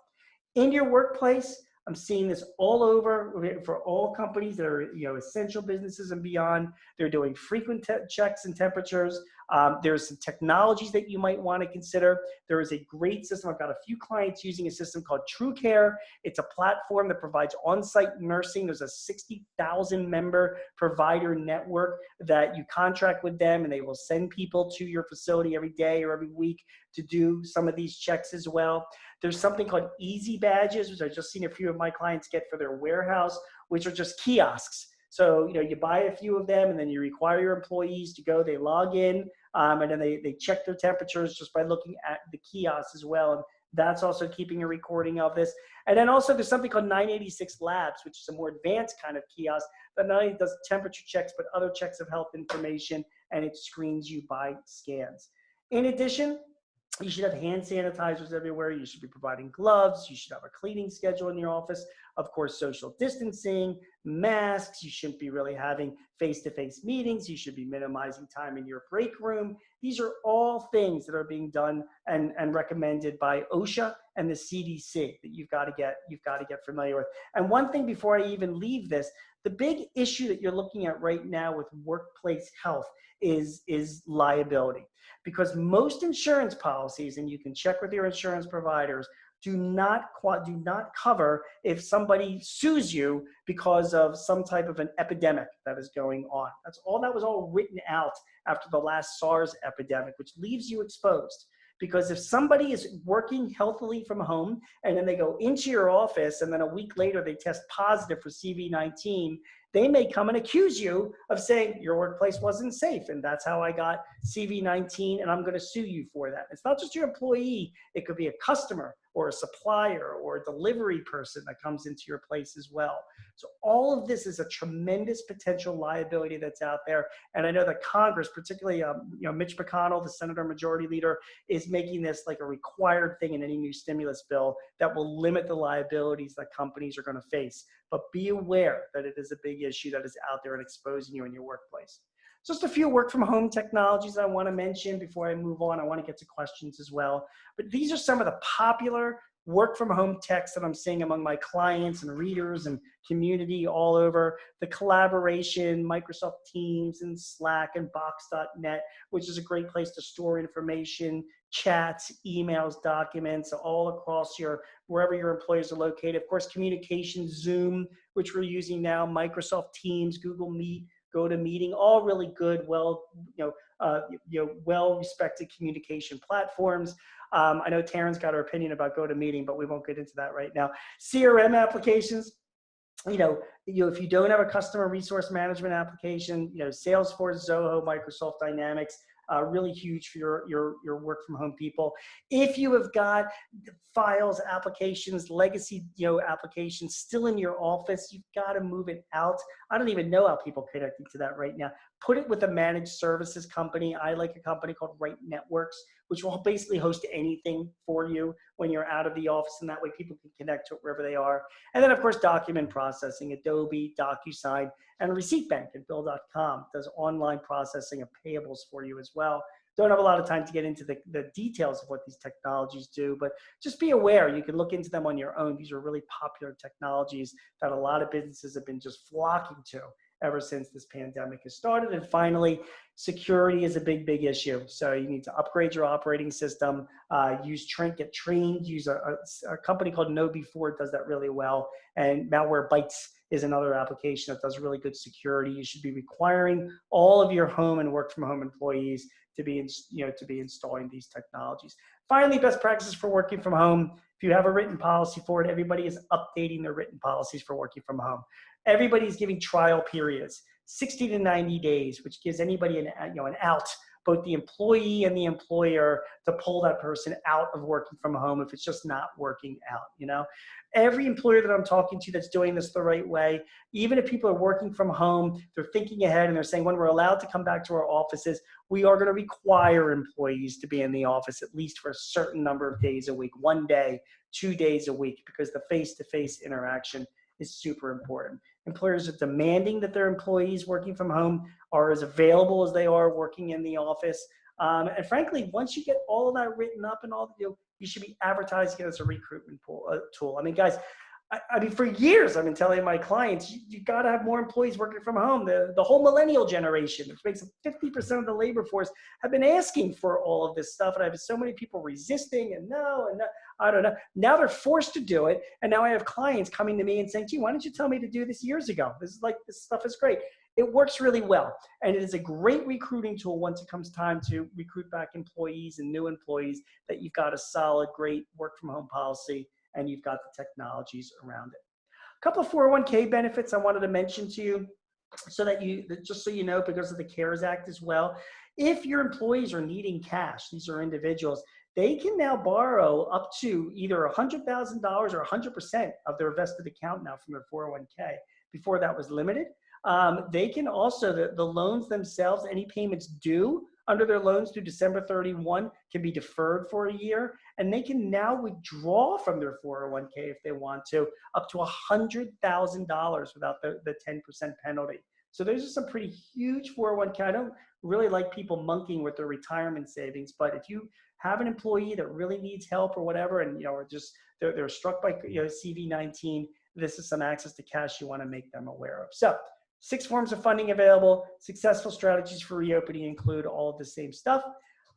In your workplace, I'm seeing this all over for all companies that are, essential businesses and beyond. They're doing frequent checks and temperatures. There's some technologies that you might want to consider. There is a great system. I've got a few clients using a system called TrueCare. It's a platform that provides on-site nursing. There's a 60,000 member provider network that you contract with them, and they will send people to your facility every day or every week to do some of these checks as well. There's something called Easy Badges, which I've just seen a few of my clients get for their warehouse, which are just kiosks. So, you buy a few of them, and then you require your employees to go, they log in, and then they check their temperatures just by looking at the kiosks as well. And that's also keeping a recording of this. And then also there's something called 986 Labs, which is a more advanced kind of kiosk that not only does temperature checks, but other checks of health information, and it screens you by scans. In addition, you should have hand sanitizers everywhere. You should be providing gloves. You should have a cleaning schedule in your office. Of course, social distancing, masks. You shouldn't be really having face-to-face meetings. You should be minimizing time in your break room. These are all things that are being done and recommended by OSHA and the CDC that you've got to get familiar with. And one thing before I even leave this, the big issue that you're looking at right now with workplace health is liability. Because most insurance policies, and you can check with your insurance providers, do not cover if somebody sues you because of some type of an epidemic that is going on. That was all written out after the last SARS epidemic, which leaves you exposed. Because if somebody is working healthily from home and then they go into your office and then a week later they test positive for CV-19, they may come and accuse you of saying your workplace wasn't safe and that's how I got CV-19 and I'm going to sue you for that. It's not just your employee. It could be a customer or a supplier or a delivery person that comes into your place as well. So all of this is a tremendous potential liability that's out there. And I know that Congress, particularly Mitch McConnell, the Senator Majority Leader, is making this like a required thing in any new stimulus bill that will limit the liabilities that companies are going to face. But be aware that it is a big issue that is out there and exposing you in your workplace. Just a few work from home technologies I want to mention before I move on. I want to get to questions as well. But these are some of the popular work from home techs that I'm seeing among my clients and readers and community all over. The collaboration, Microsoft Teams and Slack and Box.net, which is a great place to store information, chats, emails, documents, all across wherever your employees are located. Of course, communication, Zoom, which we're using now, Microsoft Teams, Google Meet, GoToMeeting, all really good, well-respected communication platforms. I know Taryn's got her opinion about GoToMeeting, but we won't get into that right now. CRM applications, if you don't have a customer resource management application, Salesforce, Zoho, Microsoft Dynamics, really huge for your work from home people. If you have got files, applications, legacy applications still in your office, you've got to move it out. I don't even know how people are connecting to that right now. Put it with a managed services company. I like a company called Right Networks, which will basically host anything for you when you're out of the office, and that way people can connect to it wherever they are. And then, of course, document processing, Adobe, DocuSign, and ReceiptBank and Bill.com does online processing of payables for you as well. Don't have a lot of time to get into the details of what these technologies do, but just be aware. You can look into them on your own. These are really popular technologies that a lot of businesses have been just flocking to ever since this pandemic has started. And finally, security is a big, big issue. So you need to upgrade your operating system, get trained, use a company called KnowBe4 does that really well. And Malwarebytes is another application that does really good security. You should be requiring all of your home and work from home employees to be installing these technologies. Finally, best practices for working from home. If you have a written policy for it, everybody is updating their written policies for working from home. Everybody's giving trial periods, 60 to 90 days, which gives anybody an out, both the employee and the employer, to pull that person out of working from home if it's just not working out. Every employer that I'm talking to that's doing this the right way, even if people are working from home, they're thinking ahead and they're saying when we're allowed to come back to our offices, we are going to require employees to be in the office at least for a certain number of days a week, 1 day, 2 days a week, because the face-to-face interaction is super important. Employers are demanding that their employees working from home are as available as they are working in the office. And frankly, once you get all of that written up and all, you should be advertising it as a recruitment tool. I mean, guys, for years, I've been telling my clients, you got to have more employees working from home. The whole millennial generation, which makes up 50% of the labor force, have been asking for all of this stuff. And I have so many people resisting and no, I don't know. Now they're forced to do it. And now I have clients coming to me and saying, gee, why didn't you tell me to do this years ago? This stuff is great. It works really well. And it is a great recruiting tool once it comes time to recruit back employees and new employees, that you've got a solid, great work from home policy and you've got the technologies around it. A couple of 401k benefits I wanted to mention to you just so you know, because of the CARES Act as well. If your employees are needing cash, these are individuals, they can now borrow up to either $100,000 or 100% of their vested account now from their 401k. Before that was limited. They can also, the loans themselves, any payments due under their loans through December 31 can be deferred for a year, and they can now withdraw from their 401k if they want to, up to $100,000 without the 10% penalty. So those are some pretty huge 401k. I don't really like people monkeying with their retirement savings, but if you have an employee that really needs help or whatever, and or just they're struck by CV-19, this is some access to cash you want to make them aware of. So 6 forms of funding available. Successful strategies for reopening include all of the same stuff.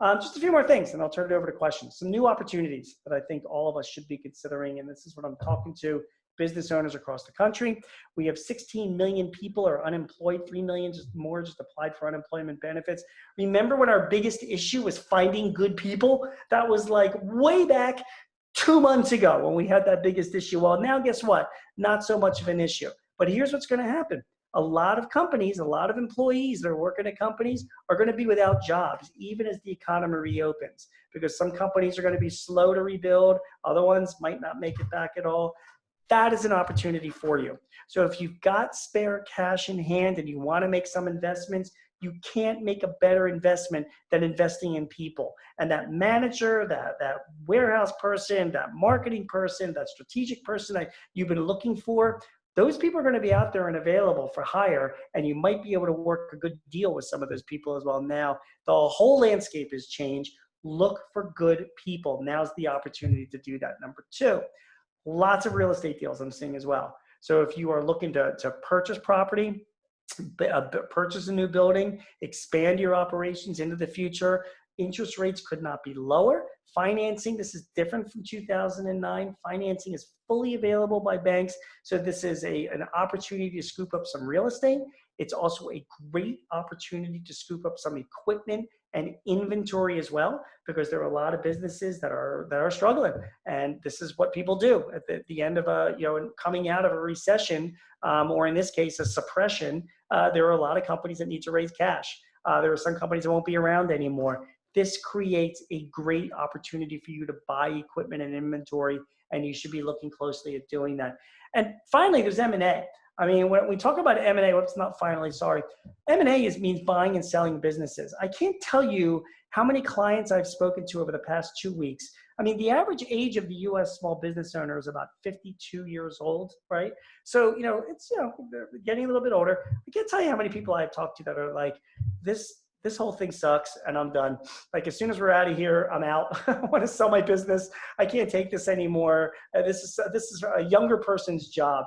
Just a few more things, and I'll turn it over to questions. Some new opportunities that I think all of us should be considering, and this is what I'm talking to business owners across the country. We have 16 million people are unemployed, 3 million just more just applied for unemployment benefits. Remember when our biggest issue was finding good people? That was like way back 2 months ago when we had that biggest issue. Well, now guess what? Not so much of an issue. But here's what's going to happen. A lot of companies, a lot of employees that are working at companies are going to be without jobs, even as the economy reopens, because some companies are going to be slow to rebuild. Other ones might not make it back at all. That is an opportunity for you. So if you've got spare cash in hand and you want to make some investments, you can't make a better investment than investing in people. And that manager, that warehouse person, that marketing person, that strategic person that you've been looking for, those people are going to be out there and available for hire, and you might be able to work a good deal with some of those people as well. Now, the whole landscape has changed. Look for good people. Now's the opportunity to do that. Number two, lots of real estate deals I'm seeing as well. So if you are looking to purchase property, purchase a new building, expand your operations into the future, interest rates could not be lower. Financing, this is different from 2009. Financing is fully available by banks. So this is an opportunity to scoop up some real estate. It's also a great opportunity to scoop up some equipment and inventory as well, because there are a lot of businesses that are struggling, and this is what people do at the end of coming out of a recession, or in this case a suppression. There are a lot of companies that need to raise cash. There are some companies that won't be around anymore. This creates a great opportunity for you to buy equipment and inventory, and you should be looking closely at doing that. And finally, there's M&A. I mean, when we talk about M&A, M&A means buying and selling businesses. I can't tell you how many clients I've spoken to over the past 2 weeks. I mean, the average age of the U.S. small business owner is about 52 years old, right? So, they're getting a little bit older. I can't tell you how many people I've talked to that are like, this whole thing sucks and I'm done. Like, as soon as we're out of here, I'm out. I want to sell my business. I can't take this anymore. This is a younger person's job.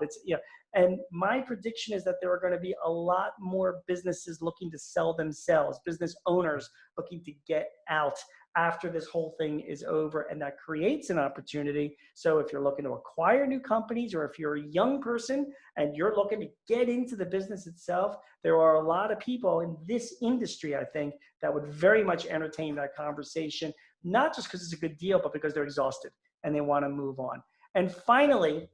And my prediction is that there are going to be a lot more businesses looking to sell themselves, business owners looking to get out after this whole thing is over, and that creates an opportunity. So if you're looking to acquire new companies, or if you're a young person and you're looking to get into the business itself, there are a lot of people in this industry, I think, that would very much entertain that conversation, not just because it's a good deal, but because they're exhausted and they want to move on. And finally,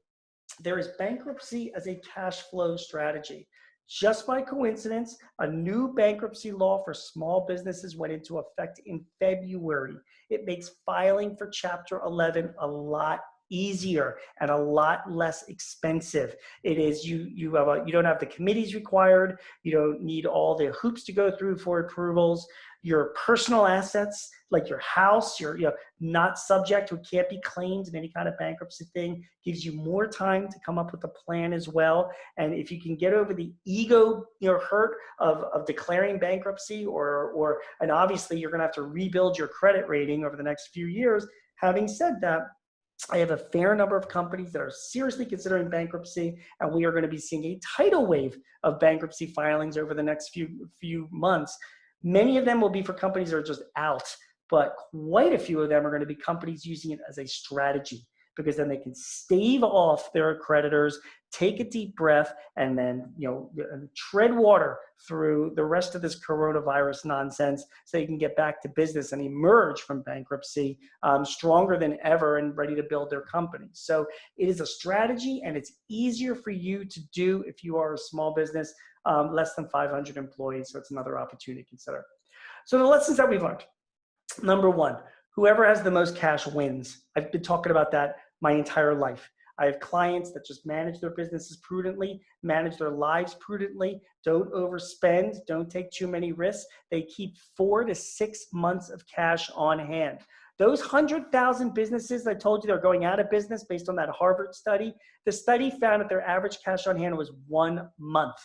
there is bankruptcy as a cash flow strategy. Just by coincidence, a new bankruptcy law for small businesses went into effect in February. It makes filing for Chapter 11 a lot easier and a lot less expensive. It is you don't have the committees required. You don't need all the hoops to go through for approvals. Your personal assets, like your house, you're not subject to, can't be claimed in any kind of bankruptcy thing. Gives you more time to come up with a plan as well. And if you can get over the ego hurt of declaring bankruptcy, and obviously you're going to have to rebuild your credit rating over the next few years. Having said that, I have a fair number of companies that are seriously considering bankruptcy, and we are going to be seeing a tidal wave of bankruptcy filings over the next few months. Many of them will be for companies that are just out, but quite a few of them are going to be companies using it as a strategy, because then they can stave off their creditors, take a deep breath, and then tread water through the rest of this coronavirus nonsense, so you can get back to business and emerge from bankruptcy stronger than ever and ready to build their company. So it is a strategy, and it's easier for you to do if you are a small business, less than 500 employees. So it's another opportunity to consider. So the lessons that we've learned. Number one, whoever has the most cash wins. I've been talking about that my entire life. I have clients that just manage their businesses prudently, manage their lives prudently, don't overspend, don't take too many risks. They keep 4 to 6 months of cash on hand. Those 100,000 businesses I told you they're going out of business based on that Harvard study, the study found that their average cash on hand was 1 month,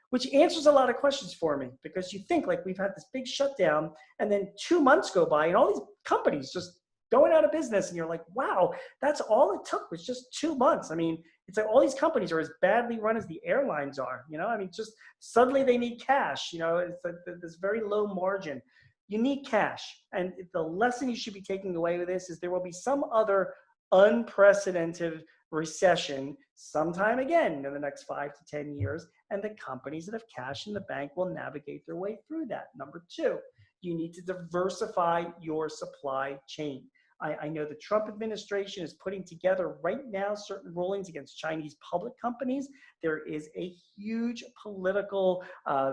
which answers a lot of questions for me, because you think, like, we've had this big shutdown and then 2 months go by and all these companies just going out of business, and you're like, wow, that's all it took was just 2 months. I mean, it's like all these companies are as badly run as the airlines are, I mean, just suddenly they need cash, it's like this very low margin. you need cash. And the lesson you should be taking away with this is there will be some other unprecedented recession sometime again in the next 5 to 10 years. And the companies that have cash in the bank will navigate their way through that. Number two, you need to diversify your supply chain. I know the Trump administration is putting together right now certain rulings against Chinese public companies. There is a huge political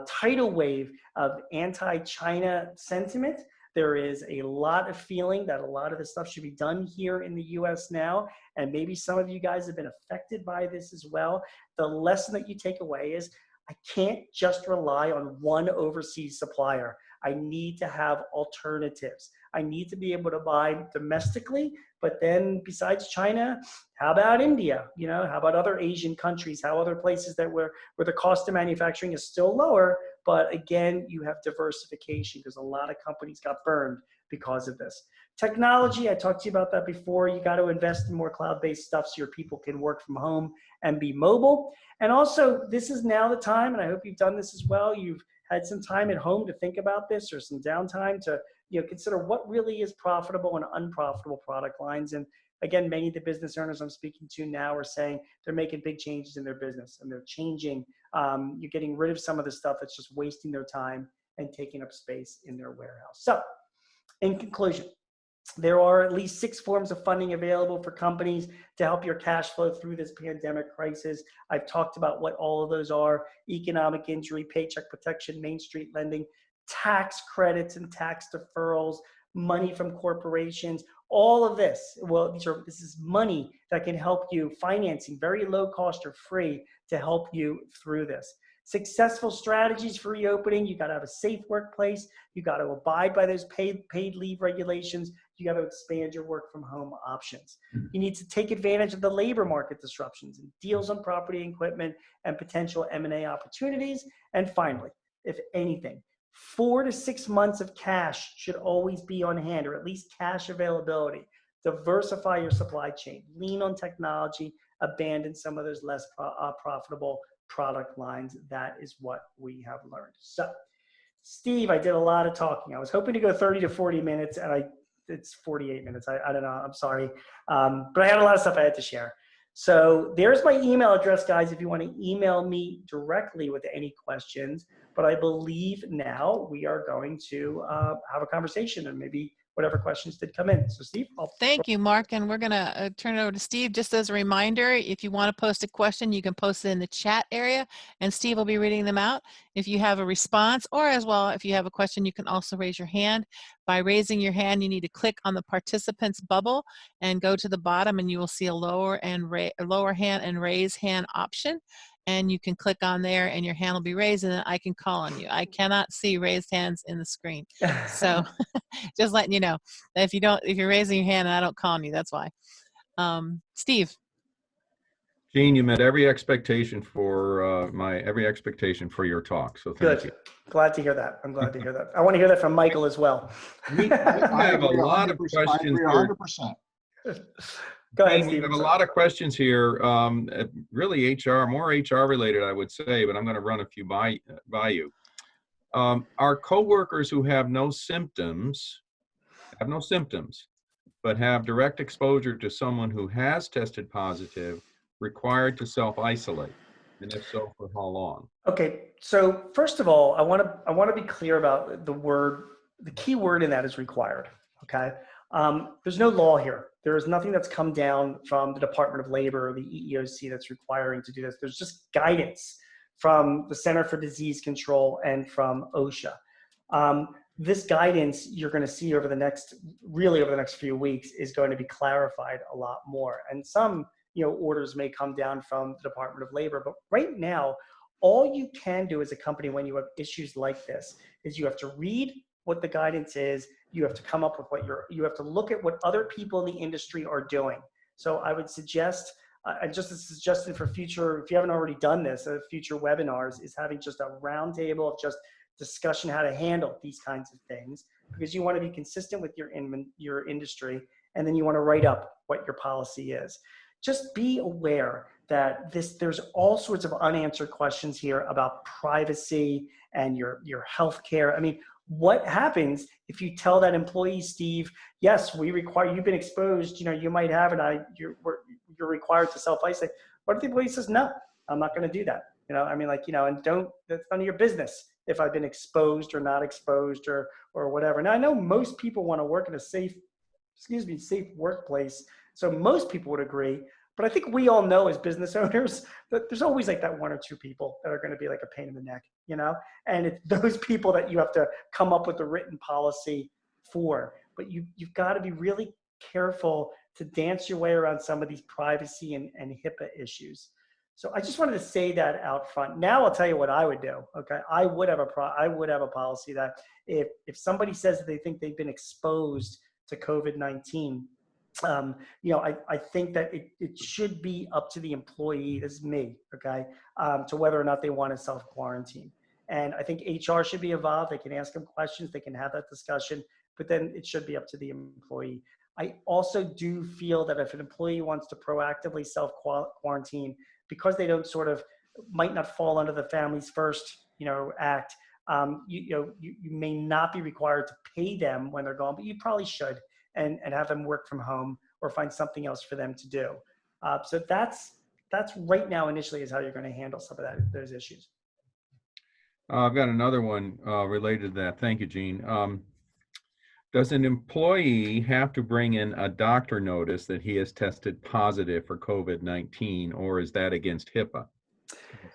tidal wave of anti-China sentiment. There is a lot of feeling that a lot of this stuff should be done here in the US now. And maybe some of you guys have been affected by this as well. The lesson that you take away is I can't just rely on one overseas supplier. I need to have alternatives. I need to be able to buy domestically, but then besides China, how about India? You know, how about other Asian countries? How other places that where the cost of manufacturing is still lower, but again, you have diversification because a lot of companies got burned because of this. Technology, I talked to you about that before. You got to invest in more cloud-based stuff so your people can work from home and be mobile. And also, this is now the time, and I hope you've done this as well. You've had some time at home to think about this or some downtime to consider what really is profitable and unprofitable product lines. And again, many of the business owners I'm speaking to now are saying they're making big changes in their business and they're changing. You're getting rid of some of the stuff that's just wasting their time and taking up space in their warehouse. So in conclusion, there are at least 6 forms of funding available for companies to help your cash flow through this pandemic crisis. I've talked about what all of those are: economic injury, paycheck protection, Main Street lending, tax credits and tax deferrals, money from corporations, all of this. Well, this is money that can help you, financing, very low cost or free to help you through this. Successful strategies for reopening: you got to have a safe workplace. You got to abide by those paid leave regulations. You got to expand your work from home options. You need to take advantage of the labor market disruptions and deals on property and equipment and potential M&A opportunities. And finally, if anything, 4 to 6 months of cash should always be on hand, or at least cash availability. Diversify your supply chain, lean on technology, abandon some of those less profitable product lines. That is what we have learned. So, Steve, I did a lot of talking. I was hoping to go 30 to 40 minutes, and it's 48 minutes. I don't know. I'm sorry. But I had a lot of stuff I had to share. So there's my email address, guys, if you want to email me directly with any questions. But I believe now we are going to have a conversation and maybe whatever questions did come in. So Steve, Thank you, Mark. And we're going to turn it over to Steve. Just as a reminder, if you want to post a question, you can post it in the chat area and Steve will be reading them out. If you have a response, or as well, if you have a question, you can also raise your hand. By raising your hand, you need to click on the participants bubble and go to the bottom, and you will see a lower hand and raise hand option. And you can click on there and your hand will be raised, and then I can call on you. I cannot see raised hands in the screen. So just letting you know that if you're raising your hand and I don't call on you, that's why. Steve. Gene, you met every expectation for your talk. So thank you. Glad to hear that. I'm glad to hear that. I want to hear that from Michael as well. I have a lot of questions here. 100%. Go ahead, Steve. We have a lot of questions here, really more HR related, I would say, but I'm going to run a few by you. Are coworkers who have no symptoms, but have direct exposure to someone who has tested positive required to self-isolate? And if so, for how long? Okay, so first of all, I want to be clear about the key word in that is required. Okay. There's no law here. There is nothing that's come down from the Department of Labor or the EEOC that's requiring to do this. There's just guidance from the Center for Disease Control and from OSHA. This guidance you're going to see over the next few weeks is going to be clarified a lot more. And some, orders may come down from the Department of Labor, but right now, all you can do as a company when you have issues like this is you have to read what the guidance is. You have to come up with you have to look at what other people in the industry are doing. So I would suggest, and just a suggestion for future, if you haven't already done this, future webinars, is having just a roundtable of just discussion how to handle these kinds of things, because you want to be consistent with your industry, and then you want to write up what your policy is. Just be aware that there's all sorts of unanswered questions here about privacy and your health care. I mean, what happens if you tell that employee, Steve, yes, we require, you've been exposed, you might have it, you're required to self-isolate. What if the employee says, no, I'm not going to do that? And that's none of your business if I've been exposed or not exposed or whatever. Now, I know most people want to work in a safe workplace. So most people would agree. But I think we all know as business owners that there's always like that one or two people that are going to be like a pain in the neck, and it's those people that you have to come up with a written policy for. But you've got to be really careful to dance your way around some of these privacy and HIPAA issues. So I just wanted to say that out front. Now I'll tell you what I would do. Okay, I would have a policy that if somebody says that they think they've been exposed to COVID-19, I think that it should be up to the employee, this is me, okay, to whether or not they want to self-quarantine. And I think HR should be involved. They can ask them questions. They can have that discussion, but then it should be up to the employee. I also do feel that if an employee wants to proactively self-quarantine, because they don't might not fall under the Families First, Act, you may not be required to pay them when they're gone, but you probably should. And have them work from home or find something else for them to do. So that's right now initially is how you're going to handle some of those issues. I've got another one related to that. Thank you, Gene. Does an employee have to bring in a doctor notice that he has tested positive for COVID-19, or is that against HIPAA?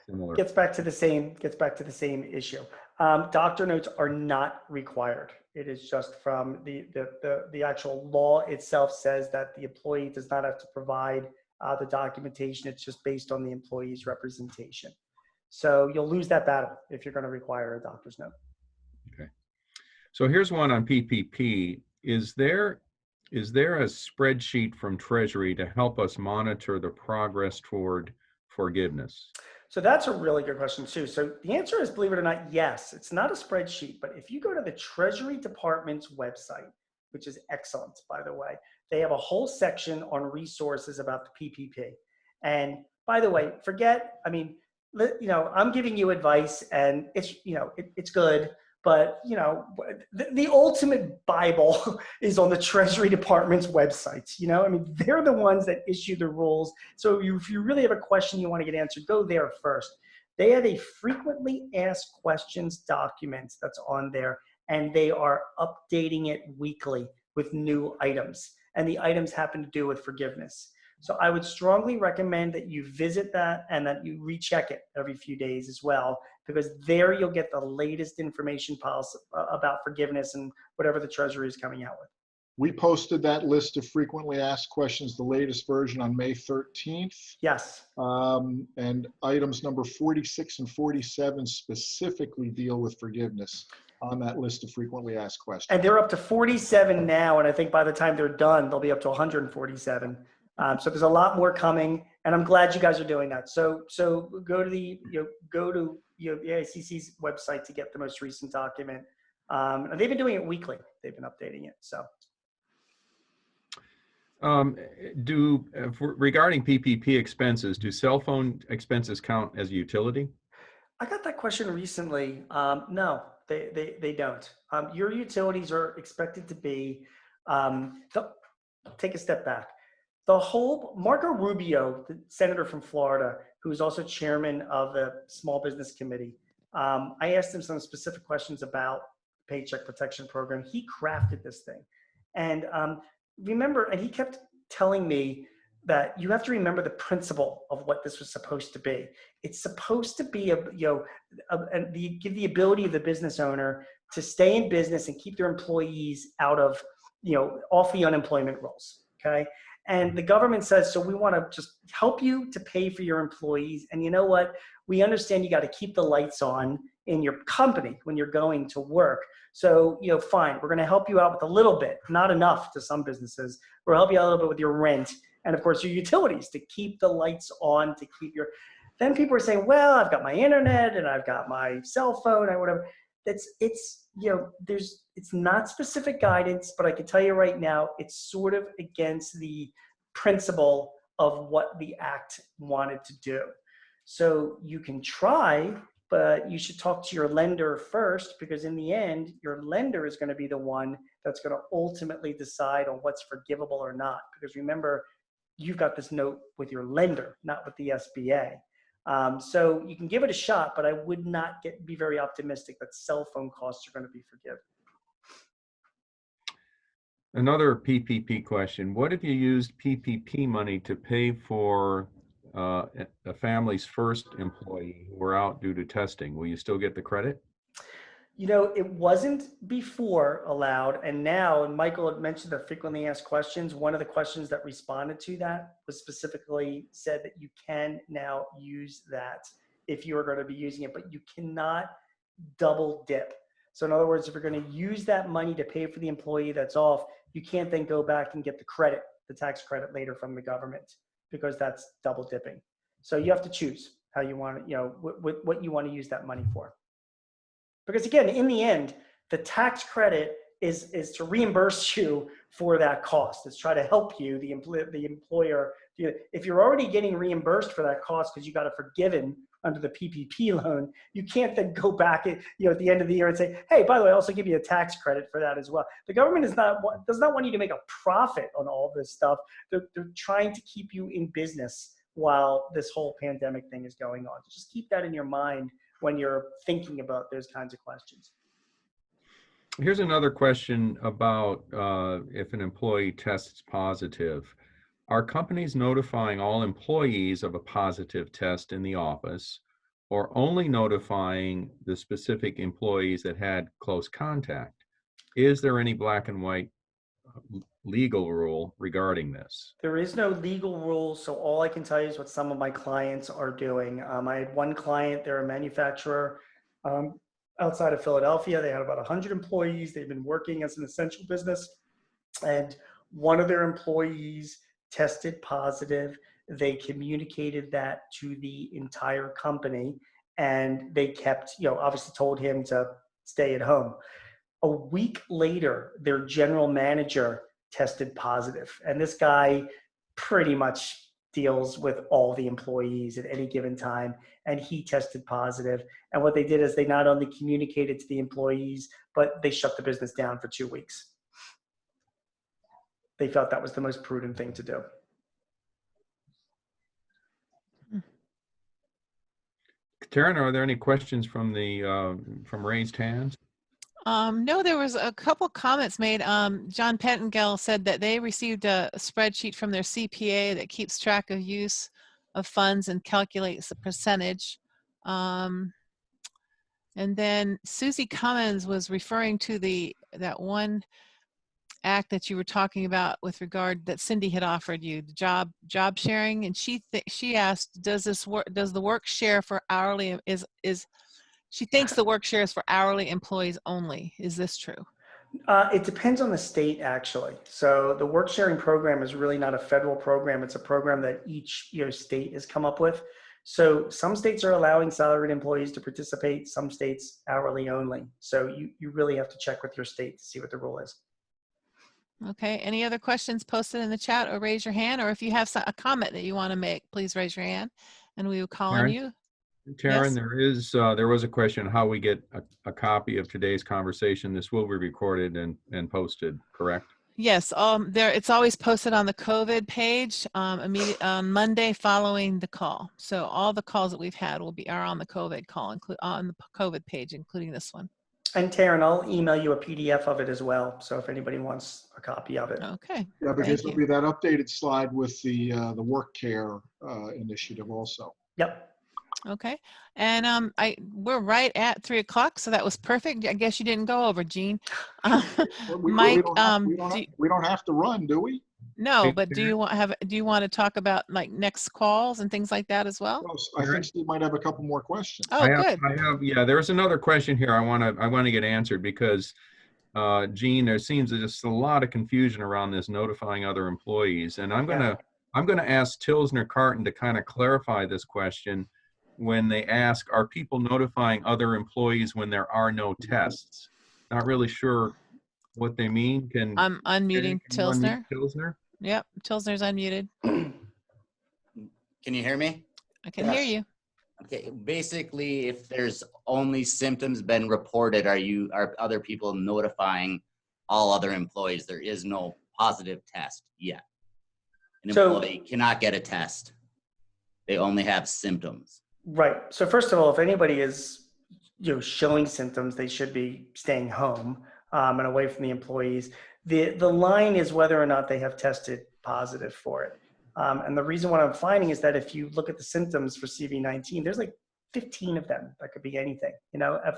Similar. Gets back to the same issue. Doctor notes are not required. It is just from the actual law itself says that the employee does not have to provide the documentation. It's just based on the employee's representation. So you'll lose that battle if you're going to require a doctor's note. Okay. So here's one on PPP. Is there a spreadsheet from Treasury to help us monitor the progress toward forgiveness? So that's a really good question too. So the answer is, believe it or not, yes. It's not a spreadsheet, but if you go to the Treasury Department's website, which is excellent, by the way, they have a whole section on resources about the PPP. And by the way, I'm giving you advice and it's good, but the ultimate Bible is on the Treasury Department's website. They're the ones that issue the rules. So if you really have a question you want to get answered, go there first. They have a frequently asked questions document that's on there, and they are updating it weekly with new items. And the items happen to do with forgiveness. So I would strongly recommend that you visit that and that you recheck it every few days as well, because there you'll get the latest information policy about forgiveness and whatever the Treasury is coming out with. We posted that list of frequently asked questions, the latest version, on May 13th. Yes. And items number 46 and 47 specifically deal with forgiveness on that list of frequently asked questions. And they're up to 47 now, and I think by the time they're done, they'll be up to 147. So there's a lot more coming, and I'm glad you guys are doing that. So go to the AICC's website to get the most recent document. And they've been doing it weekly. They've been updating it. So. Regarding PPP expenses, do cell phone expenses count as a utility? I got that question recently. No, they don't. Your utilities are expected to be. Take a step back. The whole Marco Rubio, the senator from Florida, who is also chairman of the Small Business Committee, I asked him some specific questions about the Paycheck Protection Program. He crafted this thing, and he kept telling me that you have to remember the principle of what this was supposed to be. It's supposed to be give the ability of the business owner to stay in business and keep their employees out of off the unemployment rolls. Okay. And the government says, so we want to just help you to pay for your employees. And you know what? We understand you got to keep the lights on in your company when you're going to work. So, fine, we're going to help you out with a little bit, not enough to some businesses. We'll help you out a little bit with your rent and, of course, your utilities to keep the lights on, to keep your. Then people are saying, well, I've got my internet and I've got my cell phone and whatever. It's not specific guidance, but I can tell you right now, it's sort of against the principle of what the act wanted to do. So you can try, but you should talk to your lender first, because in the end, your lender is going to be the one that's going to ultimately decide on what's forgivable or not. Because remember, you've got this note with your lender, not with the SBA. So you can give it a shot, but I would not be very optimistic that cell phone costs are going to be forgiven. Another PPP question. What if you used PPP money to pay for a family's first employee who were out due to testing? Will you still get the credit? You know, it wasn't before allowed, and now, and Michael had mentioned the frequently asked questions. One of the questions that responded to that was specifically said that you can now use that if you are going to be using it, but you cannot double dip. So in other words, if you're going to use that money to pay for the employee that's off, you can't then go back and get the credit, the tax credit later from the government, because that's double dipping. So you have to choose how you want to, you know, what you want to use that money for. Because again, in the end, the tax credit is to reimburse you for that cost. It's try to help you, the employer. If you're already getting reimbursed for that cost because you got it forgiven under the PPP loan, you can't then go back at, at the end of the year and say, hey, by the way, I also give you a tax credit for that as well. The government does not want you to make a profit on all this stuff. They're trying to keep you in business while this whole pandemic thing is going on. So just keep that in your mind when you're thinking about those kinds of questions. Here's another question about if an employee tests positive. Are companies notifying all employees of a positive test in the office, or only notifying the specific employees that had close contact? Is there any black and white legal rule regarding this? There is no legal rule, so all I can tell you is what some of my clients are doing. I had one client, they're a manufacturer outside of Philadelphia. They had about 100 employees. They've been working as an essential business, and one of their employees tested positive. They communicated that to the entire company, and they kept, obviously told him to stay at home. A week later, their general manager tested positive. And this guy pretty much deals with all the employees at any given time, and he tested positive. And what they did is they not only communicated to the employees, but they shut the business down for 2 weeks. They felt that was the most prudent thing to do. Taryn, are there any questions from the from raised hands? No, there was a couple comments made. John Pettengill said that they received a spreadsheet from their CPA that keeps track of use of funds and calculates the percentage. And then Susie Cummins was referring to that one act that you were talking about with regard that Cindy had offered you, the job sharing, and she asked, does the work share for hourly she thinks the work share is for hourly employees only. Is this true? It depends on the state, actually. So the work sharing program is really not a federal program. It's a program that each state has come up with. So some states are allowing salaried employees to participate, some states hourly only. So you really have to check with your state to see what the rule is. Okay. Any other questions posted in the chat, or raise your hand, or if you have a comment that you want to make, please raise your hand and we will call on you. Taryn, Yes? there was a question how we get a copy of today's conversation. This will be recorded and posted, correct? Yes, it's always posted on the COVID page on Monday following the call. So all the calls that we've had are on the COVID call, on the COVID page, including this one. And Taryn, I'll email you a PDF of it as well. So if anybody wants a copy of it. Okay. Yeah, because there'll be that updated slide with the work care initiative also. Yep. Okay. And we're right at 3 o'clock, so that was perfect. I guess you didn't go over, Gene. Mike, we don't have to run, do we? No, but do you want to talk about like next calls and things like that as well? Well, I think Steve might have a couple more questions. Oh, good. Yeah, there's another question here I want to get answered because Gene, there seems just a lot of confusion around this notifying other employees, and I'm gonna ask Tilsner Carton to kind of clarify this question. When they ask, are people notifying other employees when there are no tests? Not really sure what they mean. I'm unmuting Tilsner. Tilsner? Yep, Tilsner's unmuted. Can you hear me? I can hear you. Okay, basically, if there's only symptoms been reported, are other people notifying all other employees? There is no positive test yet. An employee cannot get a test. They only have symptoms. Right. So first of all, if anybody is, showing symptoms, they should be staying home and away from the employees. The line is whether or not they have tested positive for it. And the reason what I'm finding is that if you look at the symptoms for CV-19, there's like 15 of them. That could be anything,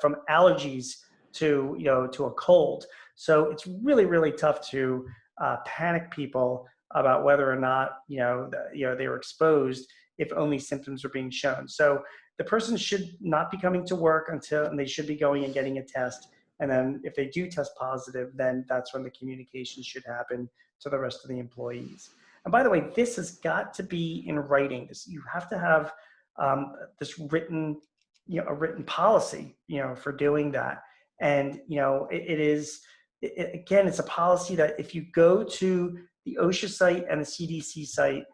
from allergies to, to a cold. So it's really, really tough to panic people about whether or not, they were exposed if only symptoms are being shown. So the person should not be coming to work and they should be going and getting a test. And then if they do test positive, then that's when the communication should happen to the rest of the employees. And by the way, this has got to be in writing. You have to have this written, a written policy, for doing that. And, again, it's a policy that if you go to the OSHA site and the CDC site,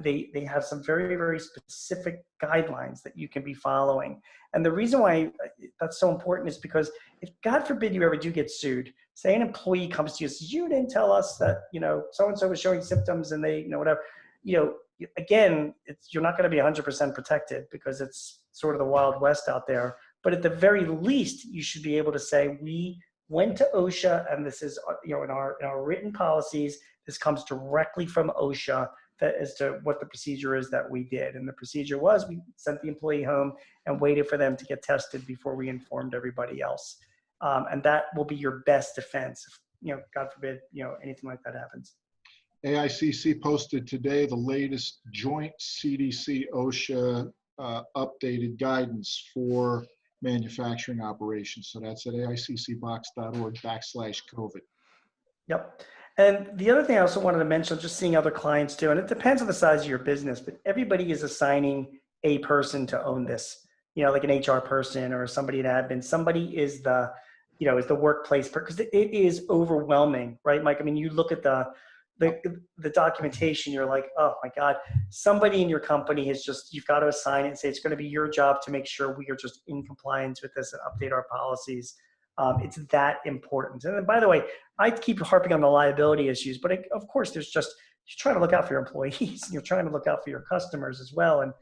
they have some very, very specific guidelines that you can be following. And the reason why that's so important is because if, God forbid, you ever do get sued, say an employee comes to you and says, you didn't tell us that, so-and-so was showing symptoms and they, whatever, again, you're not going to be 100% protected because it's sort of the Wild West out there. But at the very least, you should be able to say, we went to OSHA and this is, in our written policies, this comes directly from OSHA as to what the procedure is that we did. And the procedure was we sent the employee home and waited for them to get tested before we informed everybody else. And that will be your best defense if, God forbid, anything like that happens. AICC posted today the latest joint CDC OSHA updated guidance for manufacturing operations. So that's at aiccbox.org/COVID. Yep. And the other thing I also wanted to mention, just seeing other clients do, and it depends on the size of your business, but everybody is assigning a person to own this, like an HR person or somebody in admin. Somebody is the, is the workplace, because it is overwhelming, right, Mike? I mean, you look at the documentation, you're like, oh my God, somebody in your company has you've got to assign it and say, it's going to be your job to make sure we are just in compliance with this and update our policies. It's that important. And then, by the way, I keep harping on the liability issues, but of course, you're trying to look out for your employees and you're trying to look out for your customers as well. And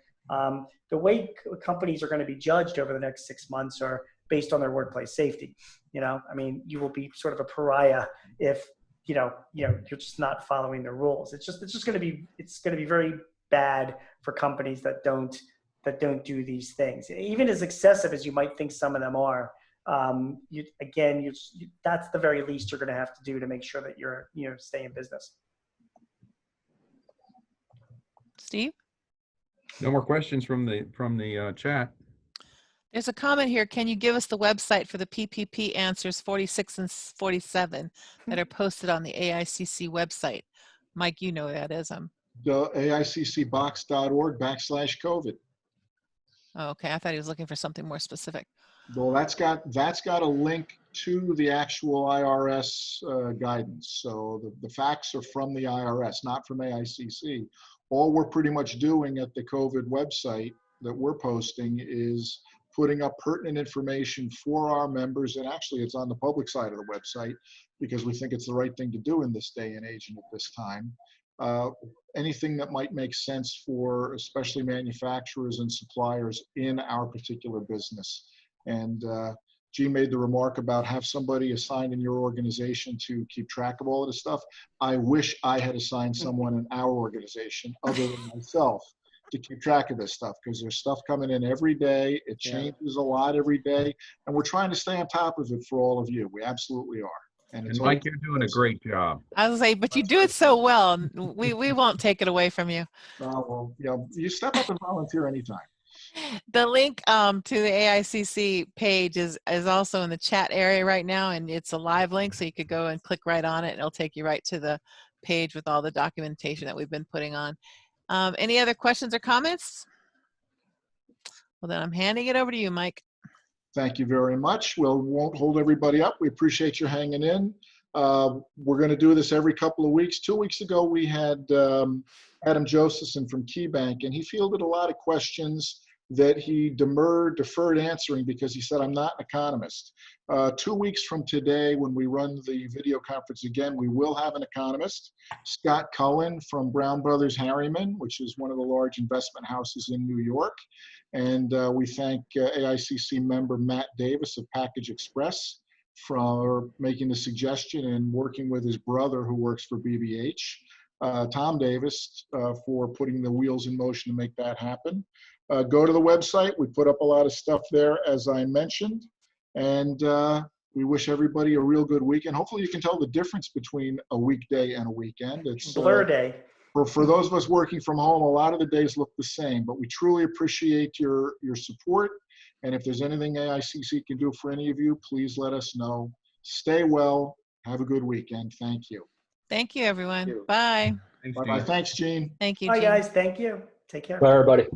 the way companies are going to be judged over the next 6 months are based on their workplace safety. I mean, you will be sort of a pariah if, you're just not following the rules. It's going to be very bad for companies that don't do these things. Even as excessive as you might think some of them are, that's the very least you're going to have to do to make sure that you're, stay in business. Steve? No more questions from the chat. There's a comment here. Can you give us the website for the PPP answers 46 and 47 that are posted on the AICC website? Mike, you know what that is. The AICCbox.org/COVID. Oh, okay. I thought he was looking for something more specific. Well, that's got a link to the actual IRS guidance. So the facts are from the IRS, not from AICC. All we're pretty much doing at the COVID website that we're posting is putting up pertinent information for our members. And actually, it's on the public side of the website because we think it's the right thing to do in this day and age and at this time. Anything that might make sense for especially manufacturers and suppliers in our particular business. And G made the remark about have somebody assigned in your organization to keep track of all of this stuff. I wish I had assigned someone in our organization other than myself to keep track of this stuff, because there's stuff coming in every day. It changes a lot every day, and we're trying to stay on top of it for all of you. We absolutely are. And Mike, you're doing a great job. I was like, but you do it so well. We won't take it away from you. Well, you step up and volunteer anytime. The link to the AICC page is also in the chat area right now, and it's a live link, so you could go and click right on it, and it'll take you right to the page with all the documentation that we've been putting on. Any other questions or comments? Well, then I'm handing it over to you, Mike. Thank you very much. We won't hold everybody up. We appreciate you hanging in. We're going to do this every couple of weeks. 2 weeks ago, we had Adam Josephson from KeyBank, and he fielded a lot of questions that he deferred answering because he said, I'm not an economist. 2 weeks from today, when we run the video conference again, we will have an economist, Scott Cullen from Brown Brothers Harriman, which is one of the large investment houses in New York. And we thank AICC member Matt Davis of Package Express for making the suggestion and working with his brother who works for BBH. Tom Davis for putting the wheels in motion to make that happen. Go to the website. We put up a lot of stuff there, as I mentioned. And we wish everybody a real good weekend. Hopefully you can tell the difference between a weekday and a weekend. It's blur day. For those of us working from home, a lot of the days look the same, but we truly appreciate your support. And if there's anything AICC can do for any of you, please let us know. Stay well. Have a good weekend. Thank you. Thank you, everyone. Thank you. Bye. Thanks, Bye-bye. Gene. Thanks, Gene. Thank you, Bye, Gene. guys. Thank you. Take care. Bye, everybody.